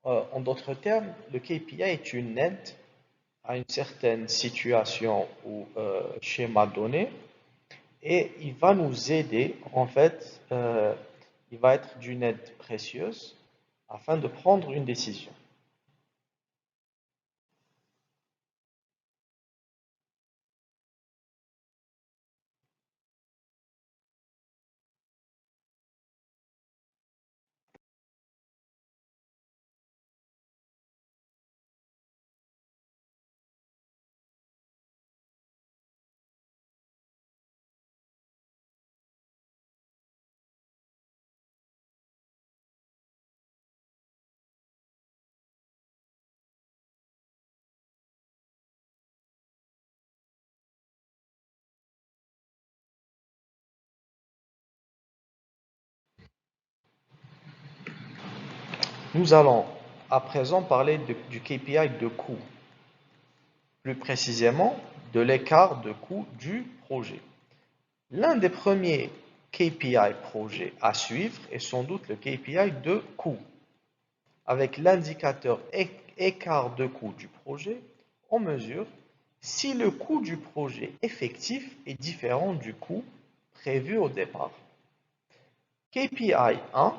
S2: En d'autres termes, le KPI est une aide à une certaine situation ou schéma donné et il va nous aider, en fait, il va être d'une aide précieuse afin de prendre une décision. Nous allons à présent parler du KPI de coût, plus précisément de l'écart de coût du projet. L'un des premiers KPI projet à suivre est sans doute le KPI de coût. Avec l'indicateur écart de coût du projet, on mesure si le coût du projet effectif est différent du coût prévu au départ. KPI 1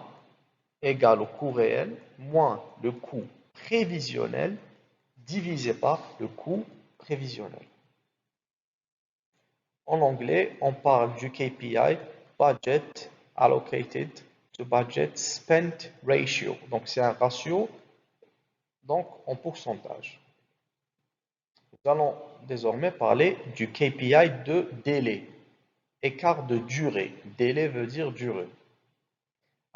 S2: égale au coût réel moins le coût prévisionnel divisé par le coût prévisionnel. En anglais, on parle du KPI Budget Allocated to Budget Spent Ratio. Donc, c'est un ratio donc en pourcentage. Nous allons désormais parler du KPI de délai, écart de durée. Délai veut dire durée.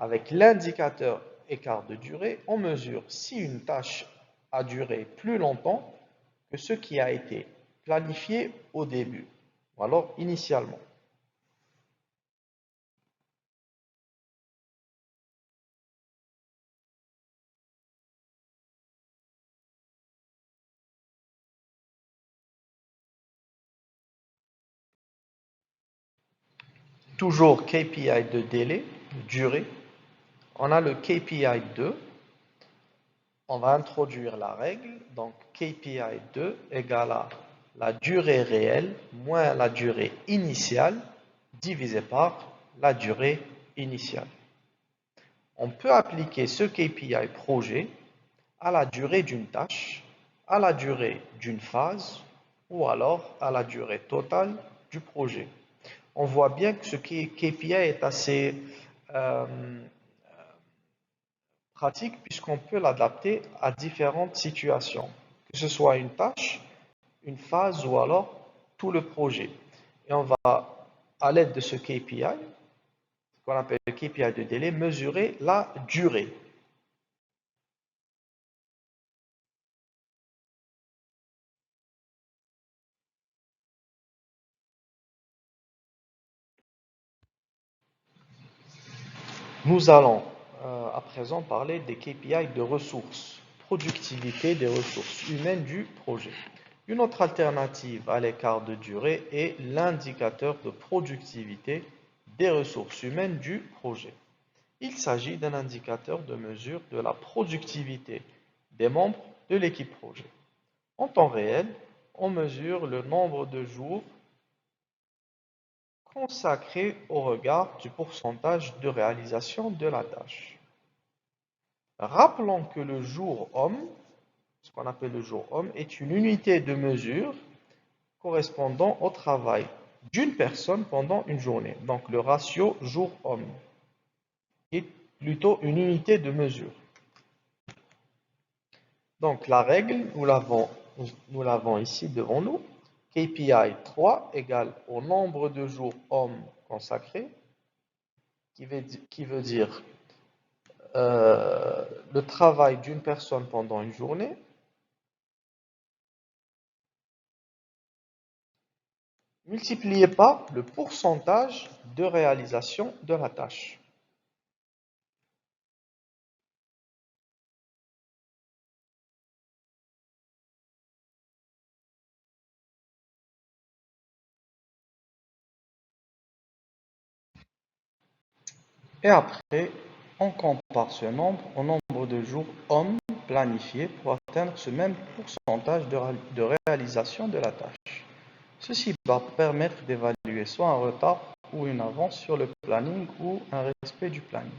S2: Avec l'indicateur écart de durée, on mesure si une tâche a duré plus longtemps que ce qui a été planifié au début, ou alors initialement. Toujours KPI de délai, de durée. On a le KPI 2. On va introduire la règle. Donc KPI 2 égale à la durée réelle moins la durée initiale divisé par la durée initiale. On peut appliquer ce KPI projet à la durée d'une tâche, à la durée d'une phase ou alors à la durée totale du projet. On voit bien que ce KPI est assez euh, pratique puisqu'on peut l'adapter à différentes situations, que ce soit une tâche, une phase ou alors tout le projet. Et on va, à l'aide de ce KPI, ce qu'on appelle le KPI de délai, mesurer la durée. Nous allons à présent parler des KPI de ressources, productivité des ressources humaines du projet. Une autre alternative à l'écart de durée est l'indicateur de productivité des ressources humaines du projet. Il s'agit d'un indicateur de mesure de la productivité des membres de l'équipe projet. En temps réel, on mesure le nombre de jours consacrés au regard du pourcentage de réalisation de la tâche. Rappelons que le jour homme, ce qu'on appelle le jour homme, est une unité de mesure correspondant au travail d'une personne pendant une journée. Donc le ratio jour-homme est plutôt une unité de mesure. Donc la règle, nous l'avons ici devant nous. KPI 3 égale au nombre de jours hommes consacrés, qui veut dire le travail d'une personne pendant une journée, multiplié par le pourcentage de réalisation de la tâche. Et après, on compare ce nombre au nombre de jours hommes planifiés pour atteindre ce même pourcentage de réalisation de la tâche. Ceci va permettre d'évaluer soit un retard ou une avance sur le planning ou un respect du planning.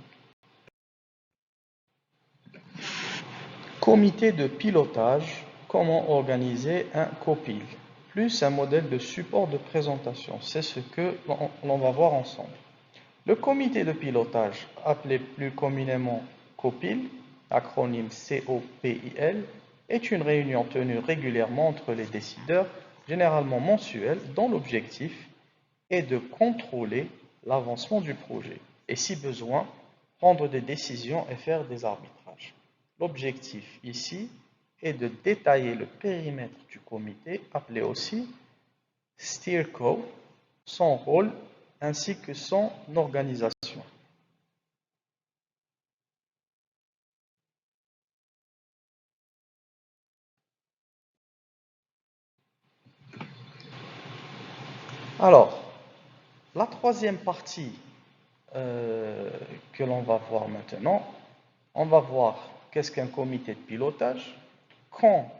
S2: Comité de pilotage, comment organiser un copil, plus un modèle de support de présentation. C'est ce que l'on va voir ensemble. Le comité de pilotage, appelé plus communément COPIL, acronyme COPIL, est une réunion tenue régulièrement entre les décideurs, généralement mensuelle, dont l'objectif est de contrôler l'avancement du projet et, si besoin, prendre des décisions et faire des arbitrages. L'objectif ici est de détailler le périmètre du comité, appelé aussi SteerCo, son rôle ainsi que son organisation. Alors, la troisième partie que l'on va voir maintenant, on va voir qu'est-ce qu'un comité de pilotage, quand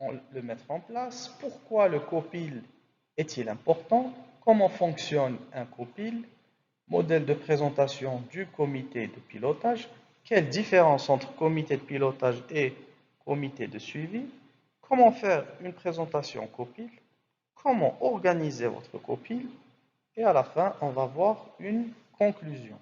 S2: on le mettre en place, pourquoi le COPIL est-il important, comment fonctionne un COPIL, modèle de présentation du comité de pilotage, quelle différence entre comité de pilotage et comité de suivi, comment faire une présentation COPIL, comment organiser votre COPIL, et à la fin, on va voir une conclusion.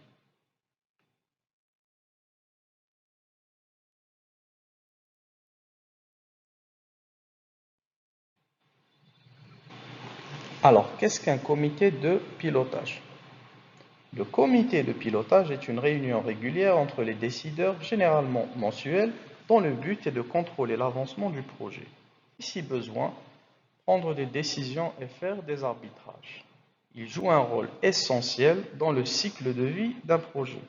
S2: Alors, qu'est-ce qu'un comité de pilotage? Le comité de pilotage est une réunion régulière entre les décideurs, généralement mensuelle, dont le but est de contrôler l'avancement du projet. Et si besoin, prendre des décisions et faire des arbitrages. Il joue un rôle essentiel dans le cycle de vie d'un projet,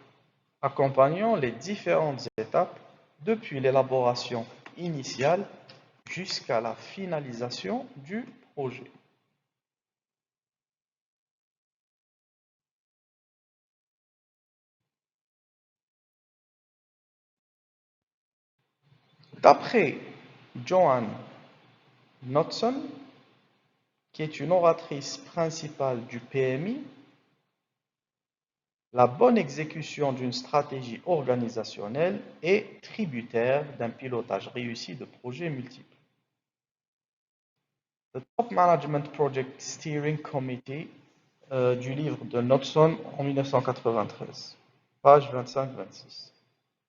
S2: accompagnant les différentes étapes depuis l'élaboration initiale jusqu'à la finalisation du projet. D'après Joanne Knudson, qui est une oratrice principale du PMI, la bonne exécution d'une stratégie organisationnelle est tributaire d'un pilotage réussi de projets multiples. The Top Management Project Steering Committee du livre de Knudson en 1993, page 25-26.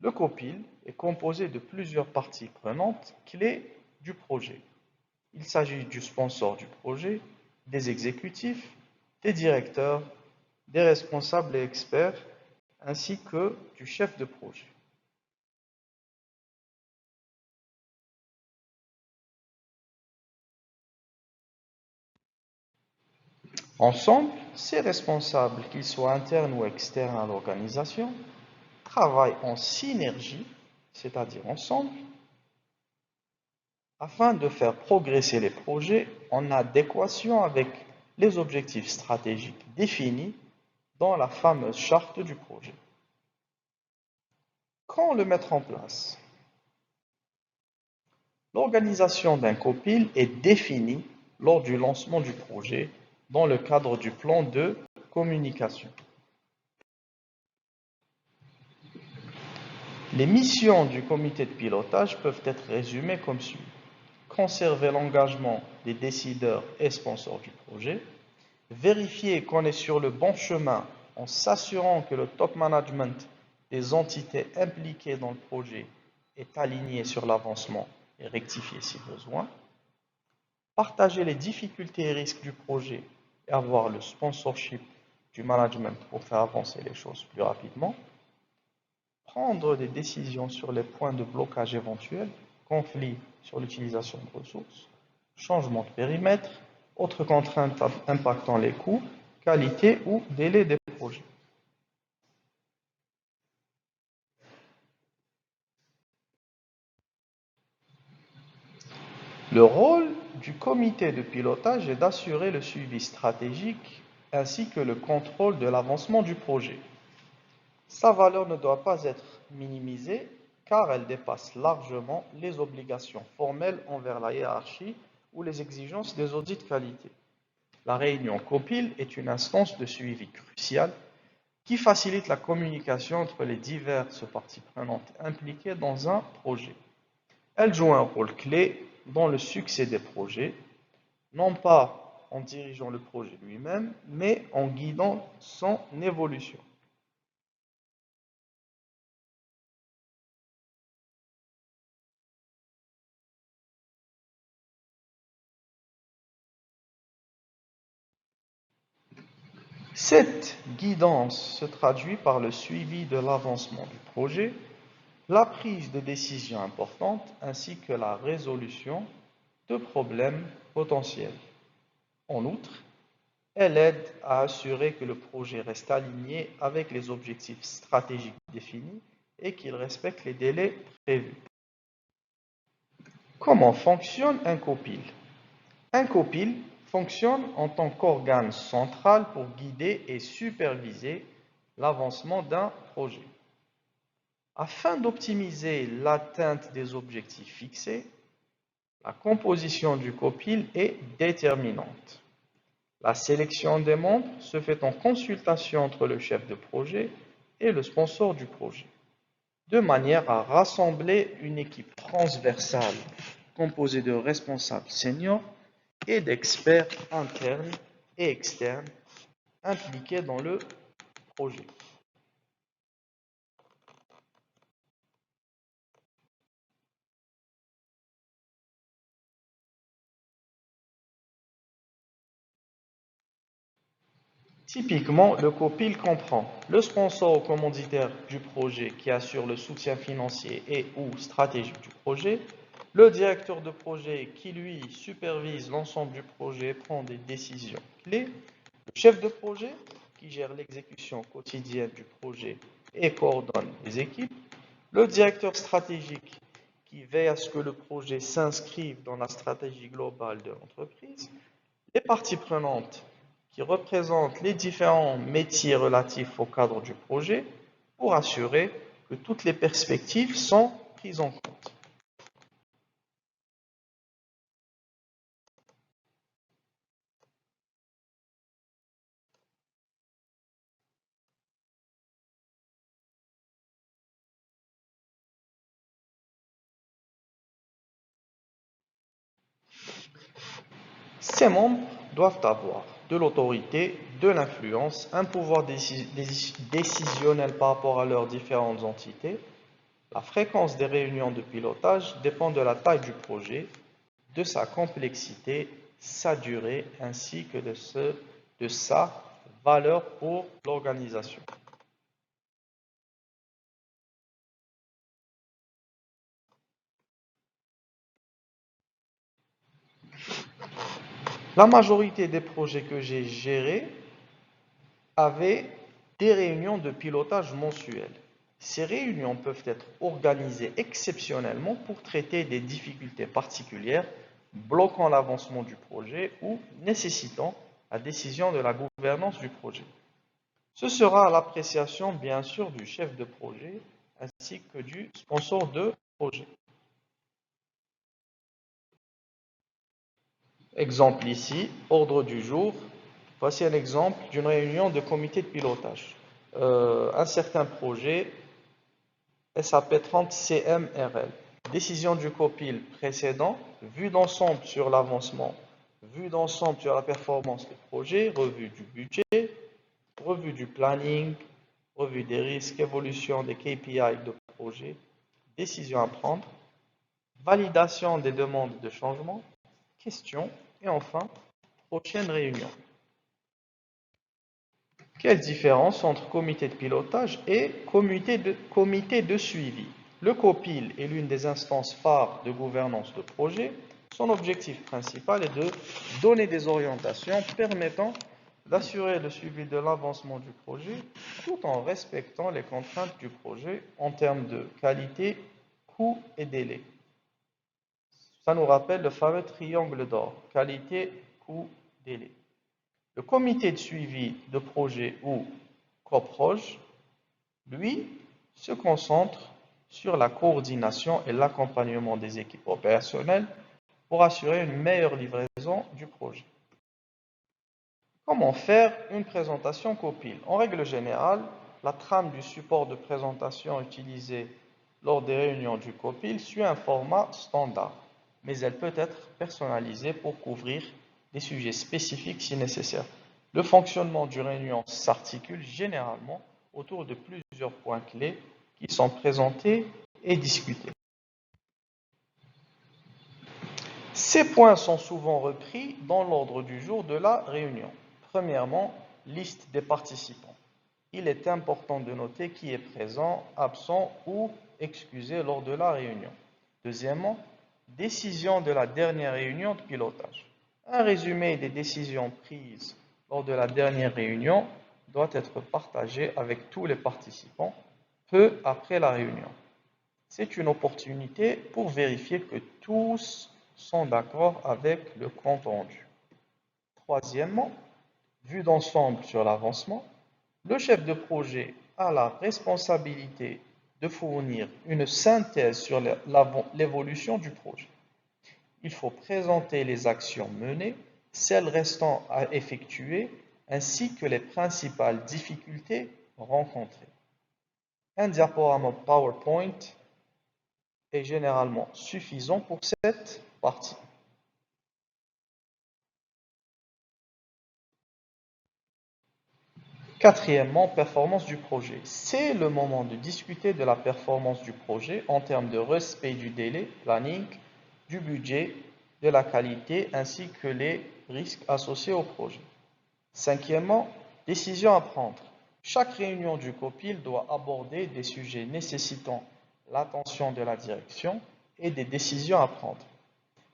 S2: Le COPIL est composé de plusieurs parties prenantes clés du projet. Il s'agit du sponsor du projet, des exécutifs, des directeurs, des responsables et experts, ainsi que du chef de projet. Ensemble, ces responsables, qu'ils soient internes ou externes à l'organisation, travaillent en synergie, c'est-à-dire ensemble, afin de faire progresser les projets en adéquation avec les objectifs stratégiques définis dans la fameuse charte du projet. Quand le mettre en place? L'organisation d'un COPIL est définie lors du lancement du projet dans le cadre du plan de communication. Les missions du comité de pilotage peuvent être résumées comme suit. Conserver l'engagement des décideurs et sponsors du projet, vérifier qu'on est sur le bon chemin en s'assurant que le top management des entités impliquées dans le projet est aligné sur l'avancement et rectifier si besoin, partager les difficultés et risques du projet et avoir le sponsorship du management pour faire avancer les choses plus rapidement, prendre des décisions sur les points de blocage éventuels, conflits sur l'utilisation de ressources, changement de périmètre, autres contraintes impactant les coûts, qualité ou délai des projets. Le rôle du comité de pilotage est d'assurer le suivi stratégique ainsi que le contrôle de l'avancement du projet. Sa valeur ne doit pas être minimisée car elle dépasse largement les obligations formelles envers la hiérarchie ou les exigences des audits de qualité. La réunion COPIL est une instance de suivi cruciale qui facilite la communication entre les diverses parties prenantes impliquées dans un projet. Elle joue un rôle clé dans le succès des projets, non pas en dirigeant le projet lui-même, mais en guidant son évolution. Cette guidance se traduit par le suivi de l'avancement du projet, la prise de décisions importantes ainsi que la résolution de problèmes potentiels. En outre, elle aide à assurer que le projet reste aligné avec les objectifs stratégiques définis et qu'il respecte les délais prévus. Comment fonctionne un COPIL? Un COPIL fonctionne en tant qu'organe central pour guider et superviser l'avancement d'un projet. Afin d'optimiser l'atteinte des objectifs fixés, la composition du COPIL est déterminante. La sélection des membres se fait en consultation entre le chef de projet et le sponsor du projet, de manière à rassembler une équipe transversale composée de responsables seniors et d'experts internes et externes impliqués dans le projet. Typiquement, le COPIL comprend le sponsor ou commanditaire du projet qui assure le soutien financier et ou stratégique du projet, le directeur de projet qui, lui, supervise l'ensemble du projet et prend des décisions clés, le chef de projet qui gère l'exécution quotidienne du projet et coordonne les équipes, le directeur stratégique qui veille à ce que le projet s'inscrive dans la stratégie globale de l'entreprise, les parties prenantes qui représentent les différents métiers relatifs au cadre du projet pour assurer que toutes les perspectives sont prises en compte. Ces membres doivent avoir de l'autorité, de l'influence, un pouvoir décisionnel par rapport à leurs différentes entités. La fréquence des réunions de pilotage dépend de la taille du projet, de sa complexité, sa durée, ainsi que de sa valeur pour l'organisation. La majorité des projets que j'ai gérés avaient des réunions de pilotage mensuelles. Ces réunions peuvent être organisées exceptionnellement pour traiter des difficultés particulières bloquant l'avancement du projet ou nécessitant la décision de la gouvernance du projet. Ce sera à l'appréciation bien sûr du chef de projet ainsi que du sponsor de projet. Exemple ici, ordre du jour. Voici un exemple d'une réunion de comité de pilotage. Un certain projet SAP 30 CMRL. Décision du copil précédent, vue d'ensemble sur l'avancement, vue d'ensemble sur la performance du projet, revue du budget, revue du planning, revue des risques, évolution des KPI de projet, décision à prendre, validation des demandes de changement, questions et enfin, prochaine réunion. Quelle différence entre comité de pilotage et comité de suivi? Le COPIL est l'une des instances phares de gouvernance de projet. Son objectif principal est de donner des orientations permettant d'assurer le suivi de l'avancement du projet tout en respectant les contraintes du projet en termes de qualité, coût et délai. Ça nous rappelle le fameux triangle d'or, qualité, coût, délai. Le comité de suivi de projet ou coproj, lui, se concentre sur la coordination et l'accompagnement des équipes opérationnelles pour assurer une meilleure livraison du projet. Comment faire une présentation COPIL? En règle générale, la trame du support de présentation utilisé lors des réunions du COPIL suit un format standard, mais elle peut être personnalisée pour couvrir des sujets spécifiques si nécessaire. Le fonctionnement d'une réunion s'articule généralement autour de plusieurs points clés qui sont présentés et discutés. Ces points sont souvent repris dans l'ordre du jour de la réunion. Premièrement, liste des participants. Il est important de noter qui est présent, absent ou excusé lors de la réunion. Deuxièmement, décision de la dernière réunion de pilotage. Un résumé des décisions prises lors de la dernière réunion doit être partagé avec tous les participants peu après la réunion. C'est une opportunité pour vérifier que tous sont d'accord avec le compte rendu. Troisièmement, vue d'ensemble sur l'avancement. Le chef de projet a la responsabilité de fournir une synthèse sur l'évolution du projet. Il faut présenter les actions menées, celles restant à effectuer, ainsi que les principales difficultés rencontrées. Un diaporama PowerPoint est généralement suffisant pour cette partie. Quatrièmement, performance du projet. C'est le moment de discuter de la performance du projet en termes de respect du délai, planning, du budget, de la qualité ainsi que les risques associés au projet. Cinquièmement, décision à prendre. Chaque réunion du COPIL doit aborder des sujets nécessitant l'attention de la direction et des décisions à prendre.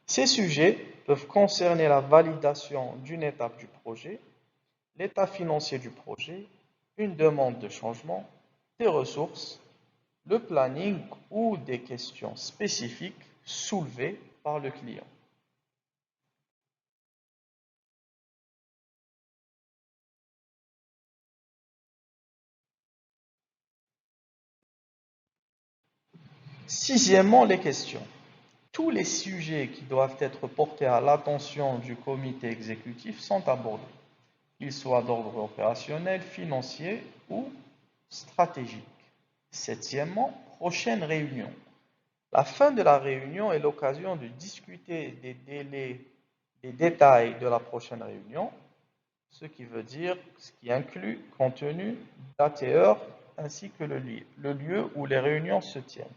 S2: Ces sujets peuvent concerner la validation d'une étape du projet, l'état financier du projet, une demande de changement, des ressources, le planning ou des questions spécifiques soulevées par le client. Sixièmement, les questions. Tous les sujets qui doivent être portés à l'attention du comité exécutif sont abordés, qu'ils soient d'ordre opérationnel, financier ou stratégique. Septièmement, prochaine réunion. La fin de la réunion est l'occasion de discuter des délais les détails de la prochaine réunion, ce qui inclut contenu, date et heure, ainsi que le lieu où les réunions se tiennent.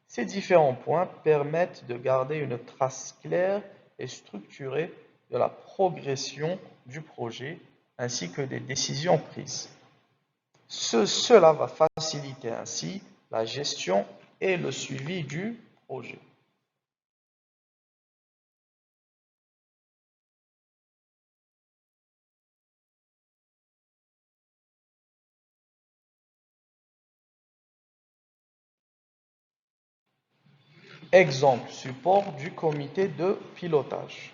S2: Ces différents points permettent de garder une trace claire et structurée de la progression du projet ainsi que des décisions prises. Cela va faciliter ainsi la gestion et le suivi du projet. Exemple support du comité de pilotage.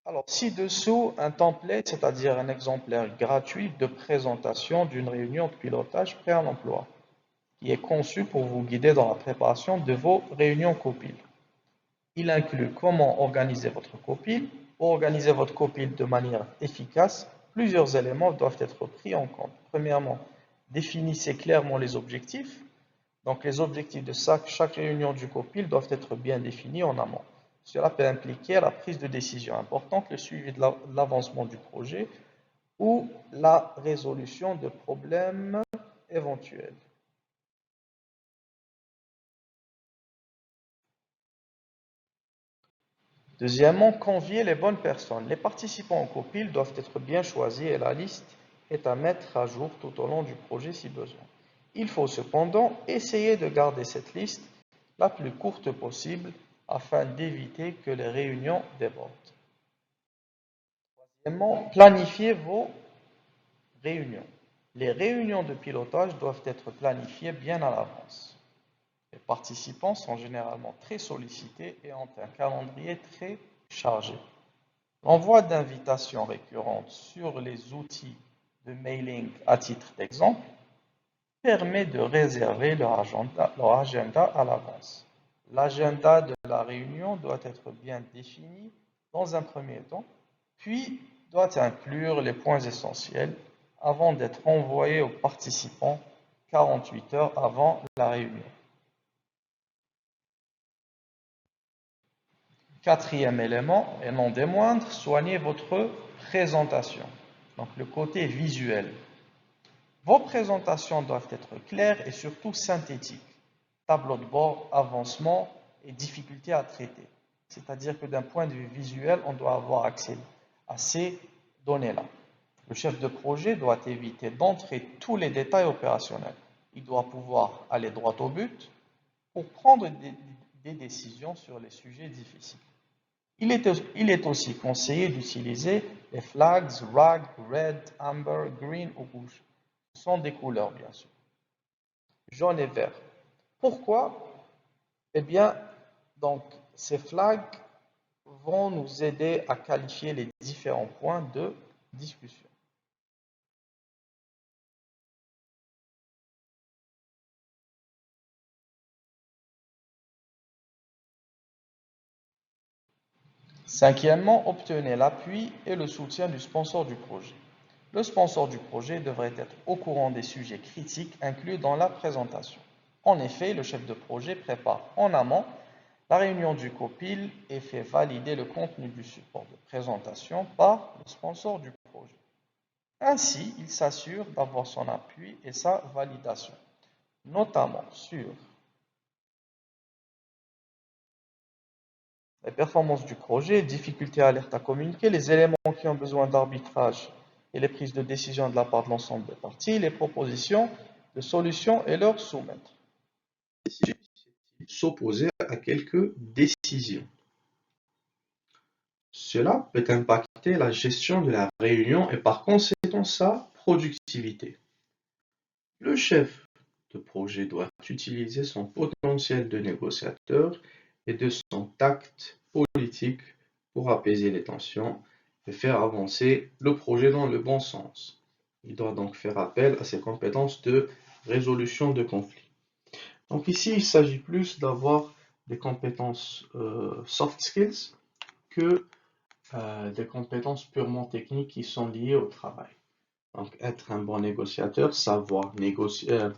S2: Alors, ci-dessous, un template, c'est-à-dire un exemplaire gratuit de présentation d'une réunion de pilotage prêt à l'emploi, qui est conçu pour vous guider dans la préparation de vos réunions COPIL. Il inclut comment organiser votre COPIL. Pour organiser votre COPIL de manière efficace, plusieurs éléments doivent être pris en compte. Premièrement, définissez clairement les objectifs. Donc, les objectifs de chaque réunion du COPIL doivent être bien définis en amont. Cela peut impliquer la prise de décision importante, le suivi de l'avancement du projet ou la résolution de problèmes éventuels. Deuxièmement, convier les bonnes personnes. Les participants au COPIL doivent être bien choisis et la liste est à mettre à jour tout au long du projet si besoin. Il faut cependant essayer de garder cette liste la plus courte possible afin d'éviter que les réunions débordent. Troisièmement, planifiez vos réunions. Les réunions de pilotage doivent être planifiées bien à l'avance. Les participants sont généralement très sollicités et ont un calendrier très chargé. L'envoi d'invitations récurrentes sur les outils de mailing à titre d'exemple permet de réserver leur agenda à l'avance. L'agenda de la réunion doit être bien défini dans un premier temps, puis doit inclure les points essentiels avant d'être envoyé aux participants 48 heures avant la réunion. Quatrième élément, et non des moindres, soignez votre présentation, donc le côté visuel. Vos présentations doivent être claires et surtout synthétiques. Tableau de bord, avancement et difficultés à traiter. C'est-à-dire que d'un point de vue visuel, on doit avoir accès à ces données-là. Le chef de projet doit éviter d'entrer tous les détails opérationnels. Il doit pouvoir aller droit au but pour prendre des décisions sur les sujets difficiles. Il est aussi conseillé d'utiliser les flags RAG, Red, Amber, Green ou Rouge. Ce sont des couleurs, bien sûr. Jaune et vert. Pourquoi? Eh bien, donc, ces flags vont nous aider à qualifier les différents points de discussion. Cinquièmement, obtenez l'appui et le soutien du sponsor du projet. Le sponsor du projet devrait être au courant des sujets critiques inclus dans la présentation. En effet, le chef de projet prépare en amont la réunion du COPIL et fait valider le contenu du support de présentation par le sponsor du projet. Ainsi, il s'assure d'avoir son appui et sa validation, notamment sur les performances du projet, difficultés alertes à communiquer, les éléments qui ont besoin d'arbitrage et les prises de décision de la part de l'ensemble des parties, les propositions de solutions et leur soumettre. S'opposer à quelques décisions. Cela peut impacter la gestion de la réunion et par conséquent sa productivité. Le chef de projet doit utiliser son potentiel de négociateur et de son tact politique pour apaiser les tensions et faire avancer le projet dans le bon sens. Il doit donc faire appel à ses compétences de résolution de conflits. Donc ici, il s'agit plus d'avoir des compétences soft skills que des compétences purement techniques qui sont liées au travail. Donc être un bon négociateur, savoir négocier,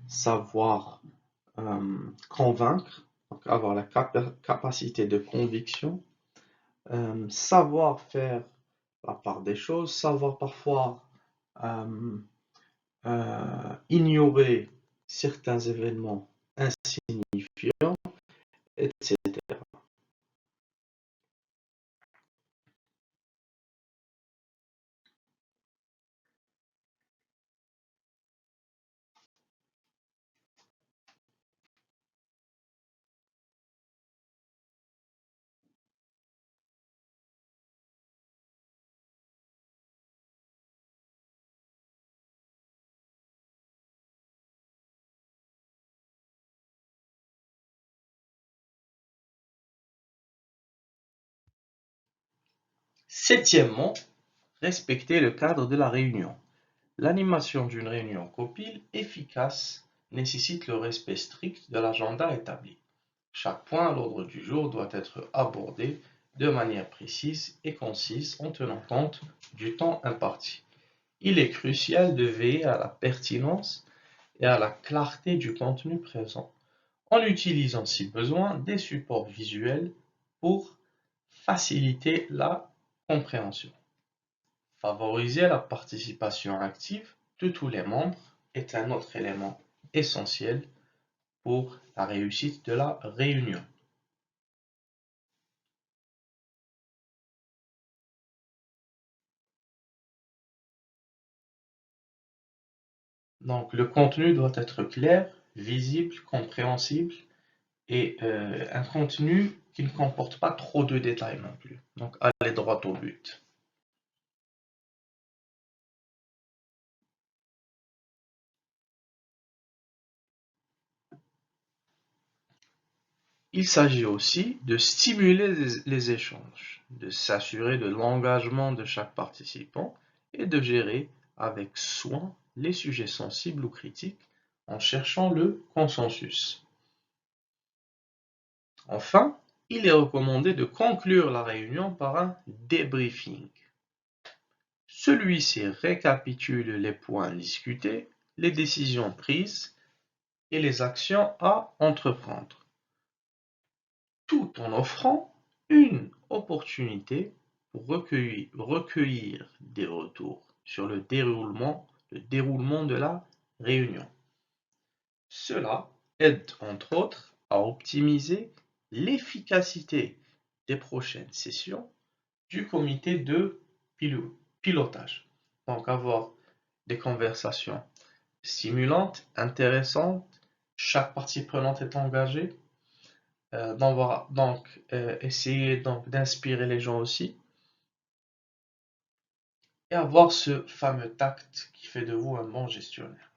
S2: savoir convaincre Donc, avoir la capacité de conviction, savoir faire la part des choses, savoir parfois ignorer certains événements insignifiants, etc. Septièmement, respecter le cadre de la réunion. L'animation d'une réunion copile efficace nécessite le respect strict de l'agenda établi. Chaque point à l'ordre du jour doit être abordé de manière précise et concise en tenant compte du temps imparti. Il est crucial de veiller à la pertinence et à la clarté du contenu présent, en utilisant si besoin des supports visuels pour faciliter la compréhension. Favoriser la participation active de tous les membres est un autre élément essentiel pour la réussite de la réunion. Donc, le contenu doit être clair, visible, compréhensible et un contenu qui ne comporte pas trop de détails non plus. Donc, aller droit au but. Il s'agit aussi de stimuler les échanges, de s'assurer de l'engagement de chaque participant et de gérer avec soin les sujets sensibles ou critiques en cherchant le consensus. Enfin, il est recommandé de conclure la réunion par un débriefing. Celui-ci récapitule les points discutés, les décisions prises et les actions à entreprendre, tout en offrant une opportunité pour recueillir des retours sur le déroulement de la réunion. Cela aide entre autres à optimiser l'efficacité des prochaines sessions du comité de pilotage. Donc avoir des conversations stimulantes, intéressantes, chaque partie prenante est engagée. Essayer d'inspirer les gens aussi et avoir ce fameux tact qui fait de vous un bon gestionnaire.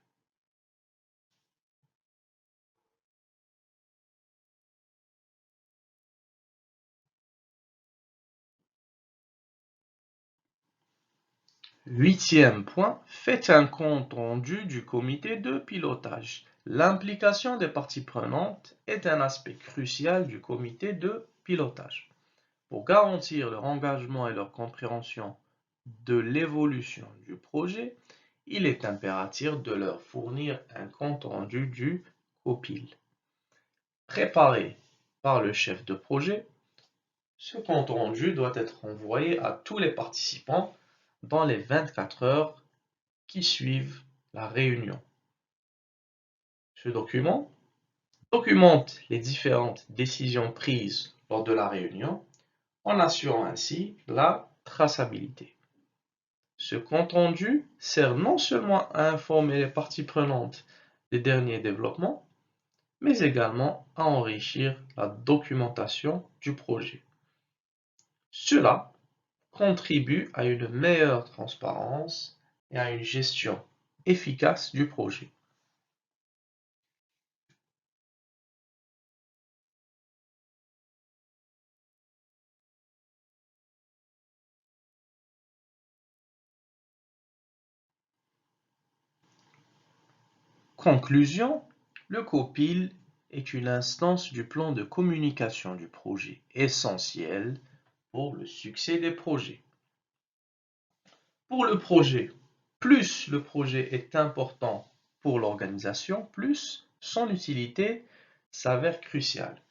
S2: Huitième point, faites un compte rendu du comité de pilotage. L'implication des parties prenantes est un aspect crucial du comité de pilotage. Pour garantir leur engagement et leur compréhension de l'évolution du projet, il est impératif de leur fournir un compte rendu du COPIL. Préparé par le chef de projet, ce compte rendu doit être envoyé à tous les participants dans les 24 heures qui suivent la réunion. Ce document documente les différentes décisions prises lors de la réunion en assurant ainsi la traçabilité. Ce compte-rendu sert non seulement à informer les parties prenantes des derniers développements, mais également à enrichir la documentation du projet. Cela contribue à une meilleure transparence et à une gestion efficace du projet. Conclusion, le COPIL est une instance du plan de communication du projet essentielle pour le succès des projets. Pour le projet, plus le projet est important pour l'organisation, plus son utilité s'avère cruciale.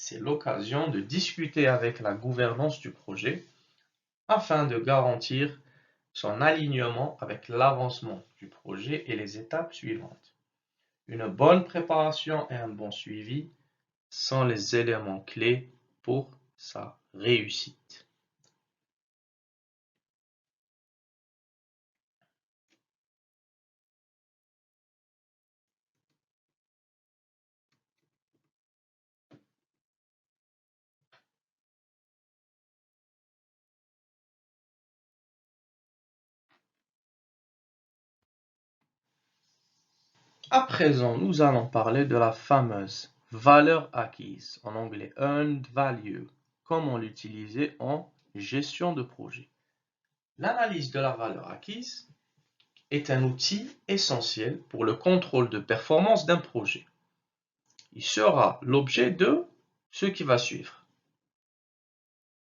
S2: c'est l'occasion de discuter avec la gouvernance du projet afin de garantir son alignement avec l'avancement du projet et les étapes suivantes. Une bonne préparation et un bon suivi sont les éléments clés pour sa réussite. À présent, nous allons parler de la fameuse valeur acquise, en anglais earned value, comment l'utiliser en gestion de projet. L'analyse de la valeur acquise est un outil essentiel pour le contrôle de performance d'un projet. Il sera l'objet de ce qui va suivre.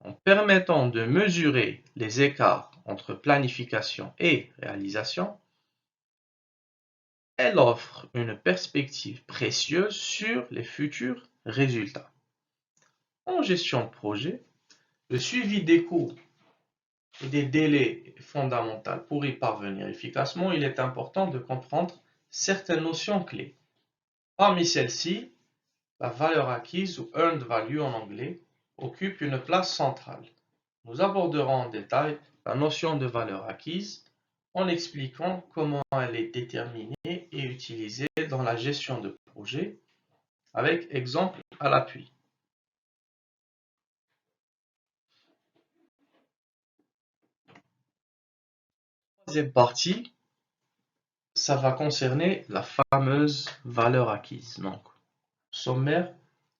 S2: En permettant de mesurer les écarts entre planification et réalisation, elle offre une perspective précieuse sur les futurs résultats. En gestion de projet, le suivi des coûts et des délais est fondamental. Pour y parvenir efficacement, il est important de comprendre certaines notions clés. Parmi celles-ci, la valeur acquise ou earned value en anglais occupe une place centrale. Nous aborderons en détail la notion de valeur acquise en expliquant comment elle est déterminée et utilisée dans la gestion de projet avec exemple à l'appui. Troisième partie, ça va concerner la fameuse valeur acquise. Donc, sommaire,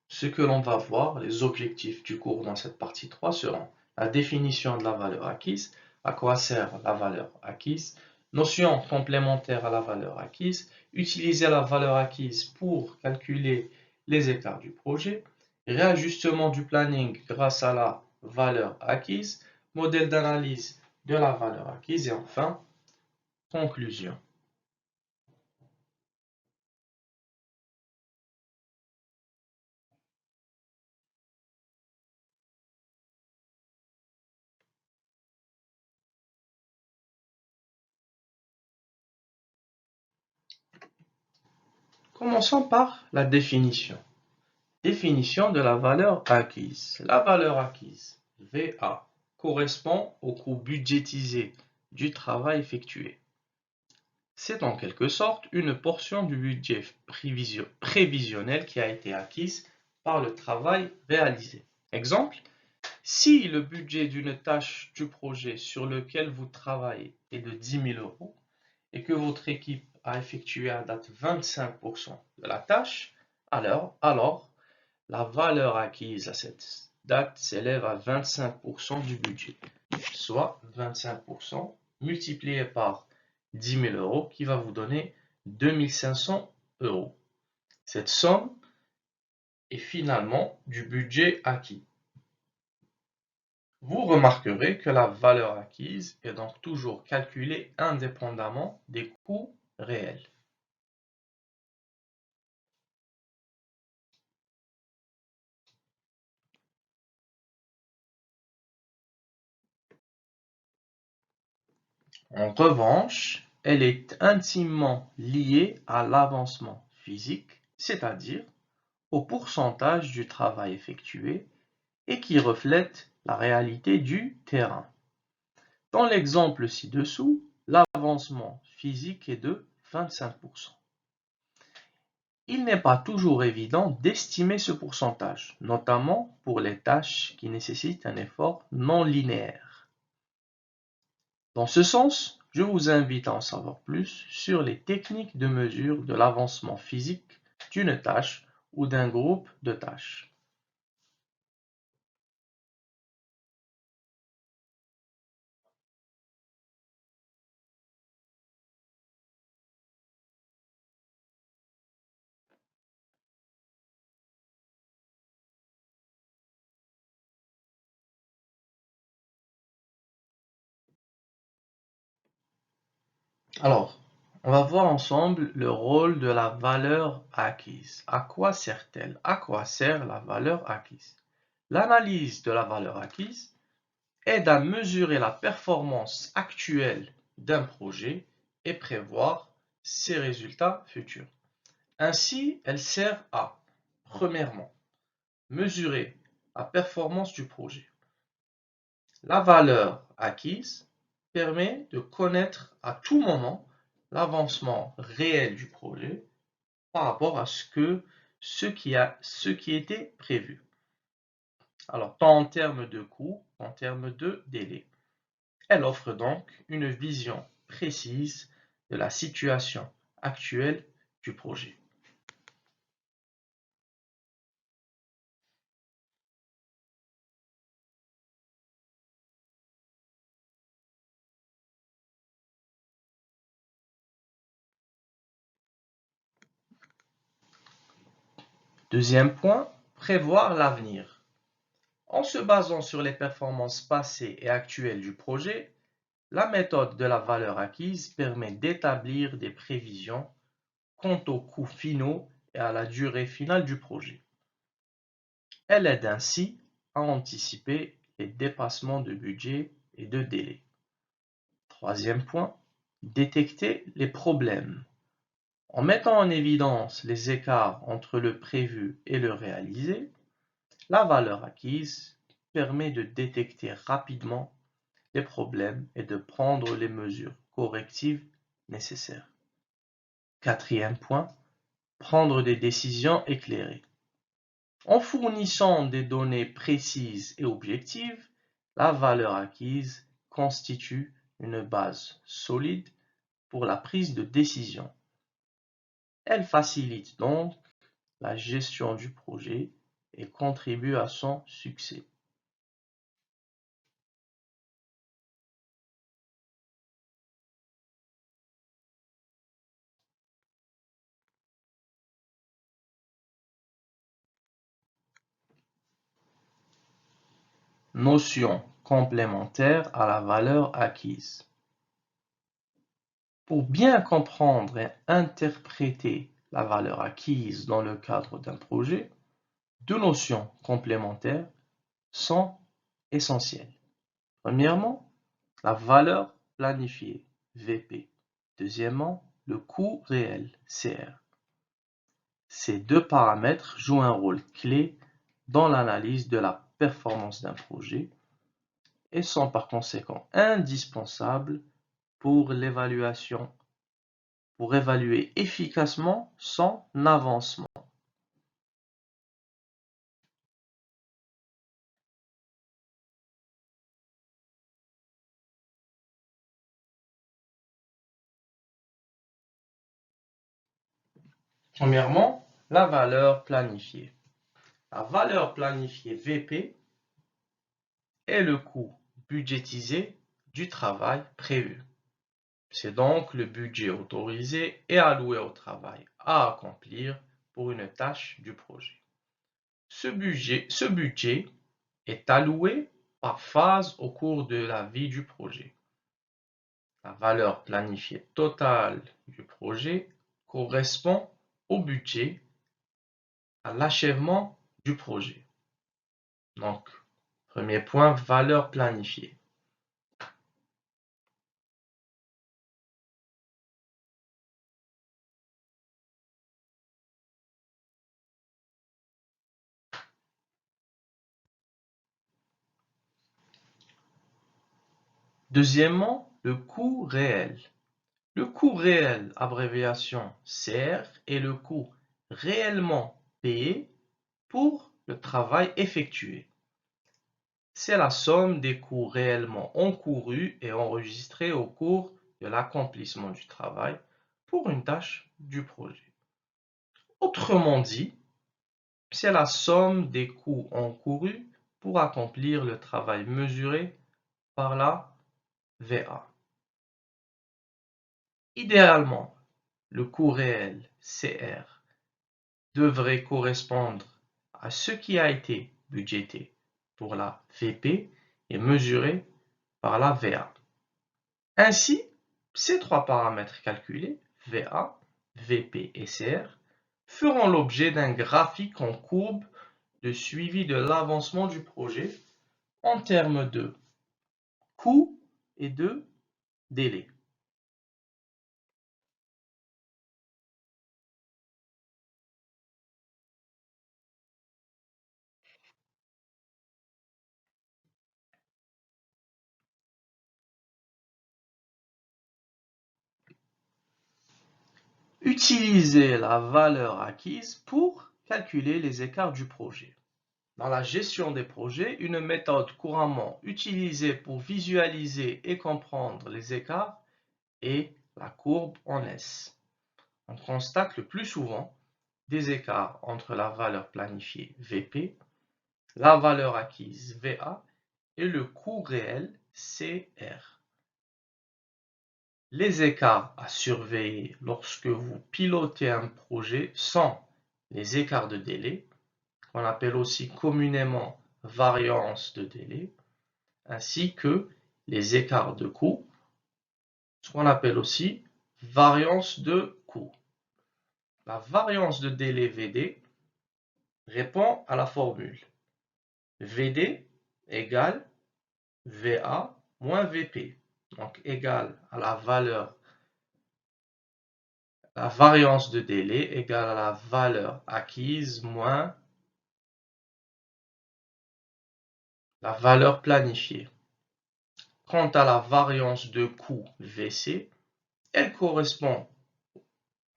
S2: ce que l'on va voir, les objectifs du cours dans cette partie 3 seront la définition de la valeur acquise, à quoi sert la valeur acquise, notion complémentaire à la valeur acquise, utiliser la valeur acquise pour calculer les écarts du projet, réajustement du planning grâce à la valeur acquise, modèle d'analyse de la valeur acquise et enfin, conclusion. Commençons par la définition. Définition de la valeur acquise. La valeur acquise, VA, correspond au coût budgétisé du travail effectué. C'est en quelque sorte une portion du budget prévisionnel qui a été acquise par le travail réalisé. Exemple, si le budget d'une tâche du projet sur lequel vous travaillez est de 10 000 euros et que votre équipe a effectué à date 25% de la tâche, alors la valeur acquise à cette date s'élève à 25% du budget, soit 25% multiplié par 10 000 euros qui va vous donner 2 500 euros. Cette somme est finalement du budget acquis. Vous remarquerez que la valeur acquise est donc toujours calculée indépendamment des coûts réels. En revanche, elle est intimement liée à l'avancement physique, c'est-à-dire au pourcentage du travail effectué et qui reflète la réalité du terrain. Dans l'exemple ci-dessous, l'avancement physique est de 25%. Il n'est pas toujours évident d'estimer ce pourcentage, notamment pour les tâches qui nécessitent un effort non linéaire. Dans ce sens, je vous invite à en savoir plus sur les techniques de mesure de l'avancement physique d'une tâche ou d'un groupe de tâches. Alors,
S3: On va voir ensemble le rôle de la valeur acquise. À quoi sert-elle? À quoi sert la valeur acquise? L'analyse de la valeur acquise aide à mesurer la performance actuelle d'un projet et prévoir ses résultats futurs. Ainsi, elle sert à, premièrement, mesurer la performance du projet. La valeur acquise permet de connaître à tout moment l'avancement réel du projet par rapport à ce qui était prévu. Alors, tant en termes de coût qu'en termes de délai. Elle offre donc une vision précise de la situation actuelle du projet. Deuxième point, prévoir l'avenir. En se basant sur les performances passées et actuelles du projet, la méthode de la valeur acquise permet d'établir des prévisions quant aux coûts finaux et à la durée finale du projet. Elle aide ainsi à anticiper les dépassements de budget et de délai. Troisième point, détecter les problèmes. En mettant en évidence les écarts entre le prévu et le réalisé, la valeur acquise permet de détecter rapidement les problèmes et de prendre les mesures correctives nécessaires. Quatrième point, prendre des décisions éclairées. En fournissant des données précises et objectives, la valeur acquise constitue une base solide pour la prise de décision. Elle facilite donc la gestion du projet et contribue à son succès. Notion complémentaire à la valeur acquise. Pour bien comprendre et interpréter la valeur acquise dans le cadre d'un projet, deux notions complémentaires sont essentielles. Premièrement, la valeur planifiée, VP. Deuxièmement, le coût réel, CR. Ces deux paramètres jouent un rôle clé dans l'analyse de la performance d'un projet et sont par conséquent indispensables pour pour évaluer efficacement son avancement. Premièrement, la valeur planifiée. La valeur planifiée VP est le coût budgétisé du travail prévu. C'est donc le budget autorisé et alloué au travail à accomplir pour une tâche du projet. Ce budget est alloué par phase au cours de la vie du projet. La valeur planifiée totale du projet correspond au budget à l'achèvement du projet. Donc, premier point, valeur planifiée. Deuxièmement, le coût réel. Le coût réel, abréviation CR, est le coût réellement payé pour le travail effectué. C'est la somme des coûts réellement encourus et enregistrés au cours de l'accomplissement du travail pour une tâche du projet. Autrement dit, c'est la somme des coûts encourus pour accomplir le travail mesuré par la VA. Idéalement, le coût réel, CR, devrait correspondre à ce qui a été budgété pour la VP et mesuré par la VA. Ainsi, ces trois paramètres calculés VA, VP et CR feront l'objet d'un graphique en courbe de suivi de l'avancement du projet en termes de coût et de délai. Utilisez la valeur acquise pour calculer les écarts du projet. Dans la gestion des projets, une méthode couramment utilisée pour visualiser et comprendre les écarts est la courbe en S. On constate le plus souvent des écarts entre la valeur planifiée VP, la valeur acquise VA et le coût réel CR. Les écarts à surveiller lorsque vous pilotez un projet sont les écarts de délai, qu'on appelle aussi communément variance de délai, ainsi que les écarts de coût, ce qu'on appelle aussi variance de coût. La variance de délai VD répond à la formule VD égale VA moins VP, donc égale à la variance de délai égale à la valeur acquise moins la valeur planifiée. Quant à la variance de coût VC, elle correspond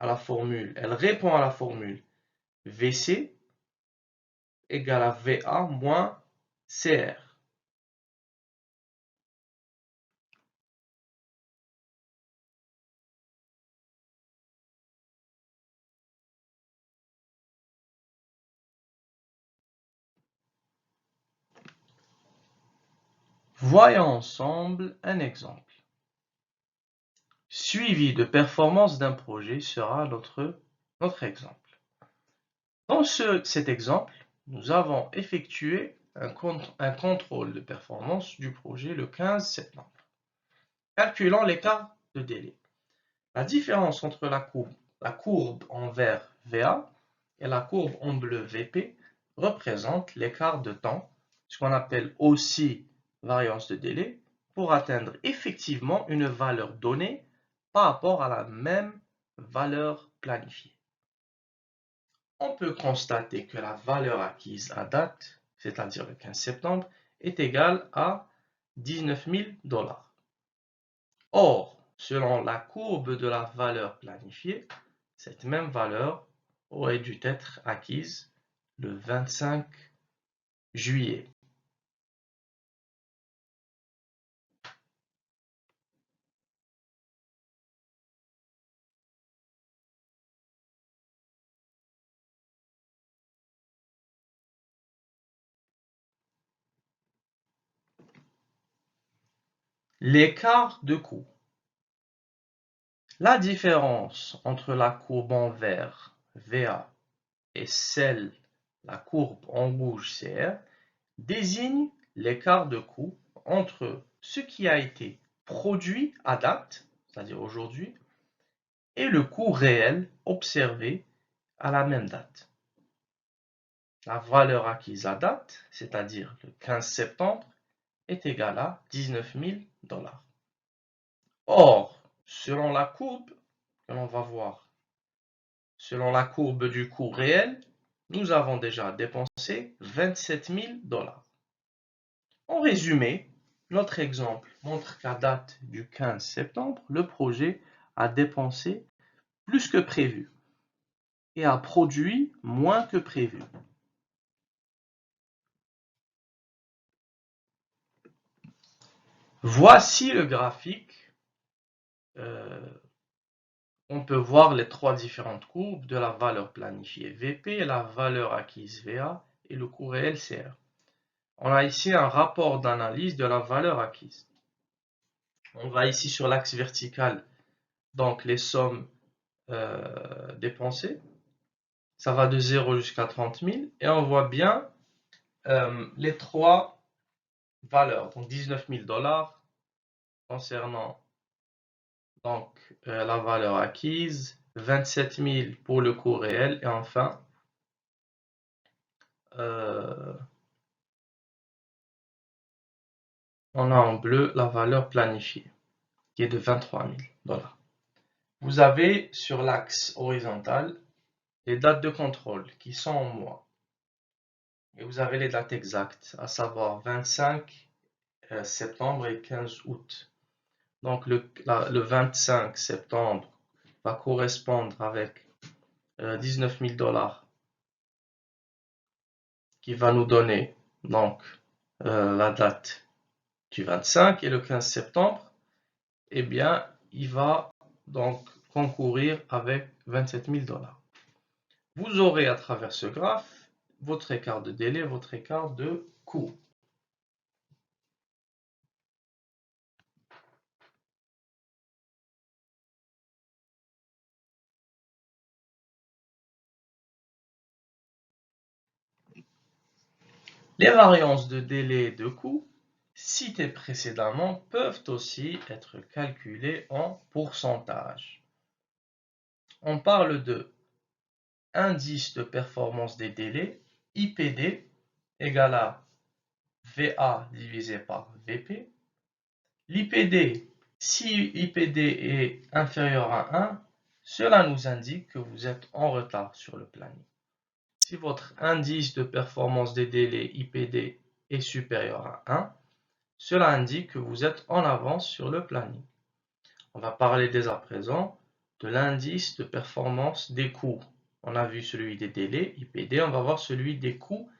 S3: à la formule, elle répond à la formule VC égale à VA moins CR. Voyons ensemble un exemple. Suivi de performance d'un projet sera notre exemple. Dans cet exemple, nous avons effectué un contrôle de performance du projet le 15 septembre. Calculons l'écart de délai. La différence entre la courbe en vert VA et la courbe en bleu VP représente l'écart de temps, ce qu'on appelle aussi variance de délai, pour atteindre effectivement une valeur donnée par rapport à la même valeur planifiée. On peut constater que la valeur acquise à date, c'est-à-dire le 15 septembre, est égale à 19 000 $. Or, selon la courbe de la valeur planifiée, cette même valeur aurait dû être acquise le 25 juillet. L'écart de coût. La différence entre la courbe en vert VA et la courbe en rouge CR désigne l'écart de coût entre ce qui a été produit à date, c'est-à-dire aujourd'hui, et le coût réel observé à la même date. La valeur acquise à date, c'est-à-dire le 15 septembre, est égale à 19 000 $. Or, selon la courbe que l'on va voir, selon la courbe du coût réel, nous avons déjà dépensé 27 000 $. En résumé, notre exemple montre qu'à date du 15 septembre, le projet a dépensé plus que prévu et a produit moins que prévu. Voici le graphique. On peut voir les trois différentes courbes de la valeur planifiée VP, la valeur acquise VA et le coût réel CR. On a ici un rapport d'analyse de la valeur acquise. On va ici sur l'axe vertical, donc les sommes dépensées. Ça va de 0 jusqu'à 30 000 et on voit bien les trois valeurs. Donc 19 000 $ concernant Donc, la valeur acquise, 27 000 pour le coût réel. Et enfin, on a en bleu la valeur planifiée, qui est de 23 000 $. Vous avez sur l'axe horizontal les dates de contrôle qui sont en mois. Et vous avez les dates exactes, à savoir 25 septembre et 15 août. Donc le 25 septembre va correspondre avec 19 000 $, qui va nous donner donc la date du 25, et le 15 septembre, eh bien, il va donc concourir avec 27 000 $. Vous aurez à travers ce graphe votre écart de délai, votre écart de coût. Les variances de délai et de coût citées précédemment peuvent aussi être calculées en pourcentage. On parle de indice de performance des délais, IPD, égale à VA divisé par VP. L'IPD, si IPD est inférieur à 1, cela nous indique que vous êtes en retard sur le planning. Si votre indice de performance des délais IPD est supérieur à 1, cela indique que vous êtes en avance sur le planning. On va parler dès à présent de l'indice de performance des coûts. On a vu celui des délais, IPD, on va voir celui des coûts,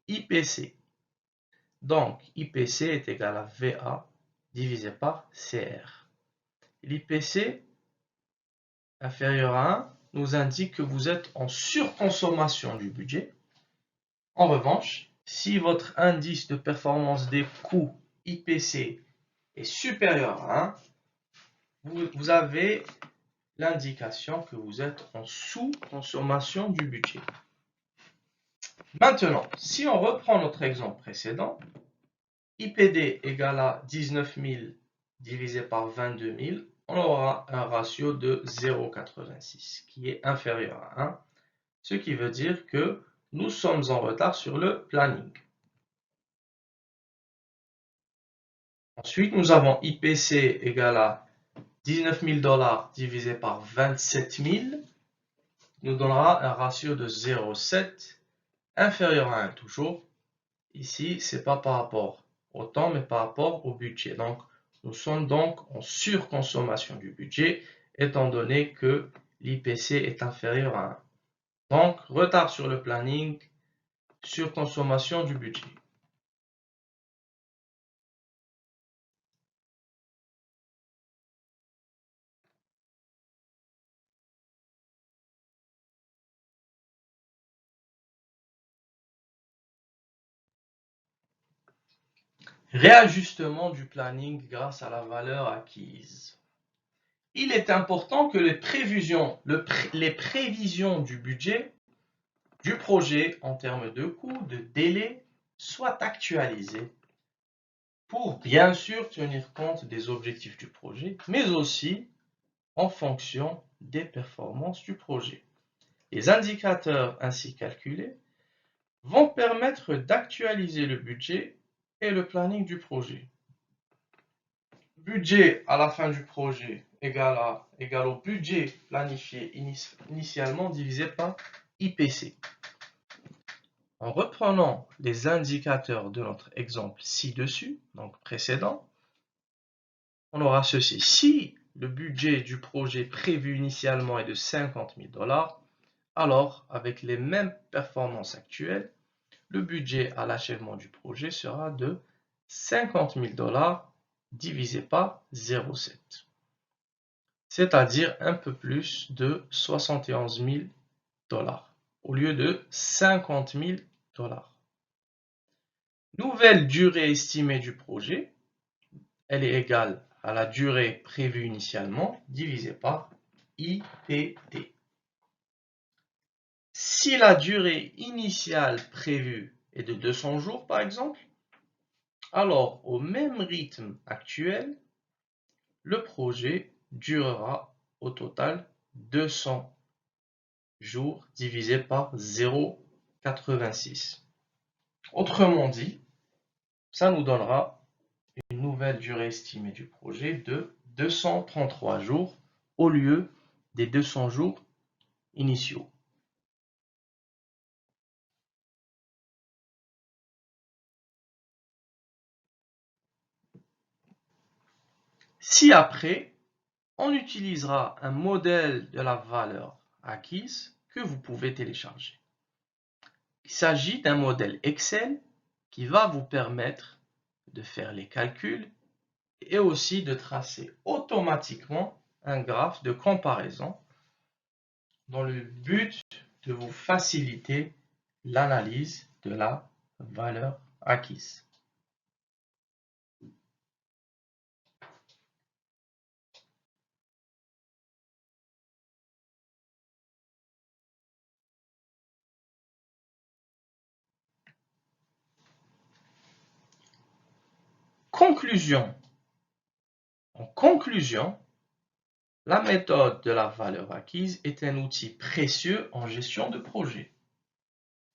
S3: IPC. Donc, IPC est égal à VA divisé par CR. L'IPC inférieur à 1 nous indique que vous êtes en surconsommation du budget. En revanche, si votre indice de performance des coûts IPC est supérieur à 1, vous avez l'indication que vous êtes en sous-consommation du budget. Maintenant, si on reprend notre exemple précédent, IPD égale à 19 000 divisé par 22 000, on aura un ratio de 0,86 qui est inférieur à 1, ce qui veut dire que nous sommes en retard sur le planning. Ensuite, nous avons IPC égale à 19 000 $ divisé par 27 000, nous donnera un ratio de 0,7 inférieur à 1 toujours. Ici, ce n'est pas par rapport au temps, mais par rapport au budget. Donc, nous sommes donc en surconsommation du budget, étant donné que l'IPC est inférieur à 1. Donc, retard sur le planning, surconsommation du budget. Réajustement du planning grâce à la valeur acquise. Il est important que les prévisions du budget du projet en termes de coûts, de délai, soient actualisées pour bien sûr tenir compte des objectifs du projet, mais aussi en fonction des performances du projet. Les indicateurs ainsi calculés vont permettre d'actualiser le budget et le planning du projet. Budget à la fin du projet égale au budget planifié initialement divisé par IPC. En reprenant les indicateurs de notre exemple ci-dessus, donc précédent, on aura ceci. Si le budget du projet prévu initialement est de 50 000 $, alors avec les mêmes performances actuelles, le budget à l'achèvement du projet sera de 50 000 $ divisé par 0,7, c'est-à-dire un peu plus de 71 000 $ au lieu de 50 000 $. Nouvelle durée estimée du projet, elle est égale à la durée prévue initialement divisée par IPD. Si la durée initiale prévue est de 200 jours par exemple, alors au même rythme actuel, le projet durera au total 200 jours divisé par 0,86. Autrement dit, ça nous donnera une nouvelle durée estimée du projet de 233 jours au lieu des 200 jours initiaux. Si après, on utilisera un modèle de la valeur acquise que vous pouvez télécharger. Il s'agit d'un modèle Excel qui va vous permettre de faire les calculs et aussi de tracer automatiquement un graphe de comparaison dans le but de vous faciliter l'analyse de la valeur acquise. Conclusion. En conclusion, la méthode de la valeur acquise est un outil précieux en gestion de projet.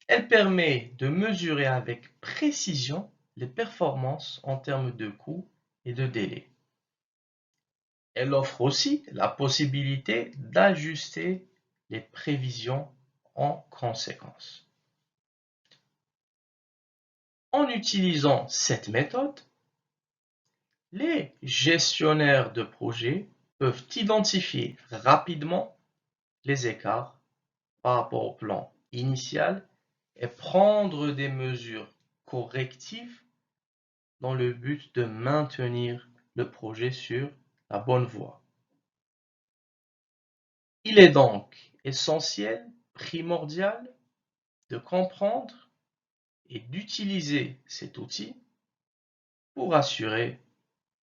S3: Elle permet de mesurer avec précision les performances en termes de coûts et de délai. Elle offre aussi la possibilité d'ajuster les prévisions en conséquence. En utilisant cette méthode, les gestionnaires de projet peuvent identifier rapidement les écarts par rapport au plan initial et prendre des mesures correctives dans le but de maintenir le projet sur la bonne voie. Il est donc essentiel, primordial, de comprendre et d'utiliser cet outil pour assurer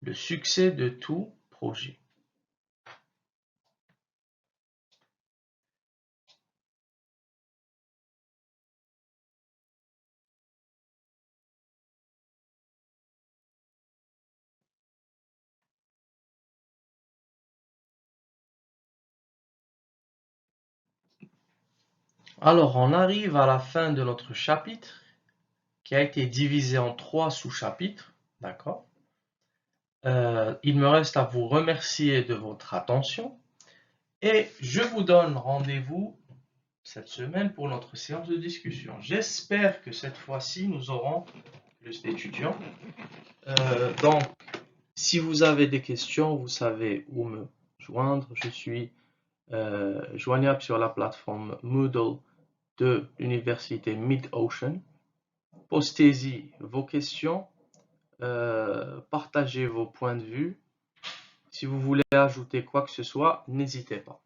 S3: le succès de tout projet. Alors, on arrive à la fin de notre chapitre qui a été divisé en 3 sous-chapitres, d'accord? Il me reste à vous remercier de votre attention et je vous donne rendez-vous cette semaine pour notre séance de discussion. J'espère que cette fois-ci, nous aurons plus d'étudiants. Donc, si vous avez des questions, vous savez où me joindre. Je suis joignable sur la plateforme Moodle de l'université Mid-Ocean. Postez-y vos questions, partagez vos points de vue. Si vous voulez ajouter quoi que ce soit, n'hésitez pas.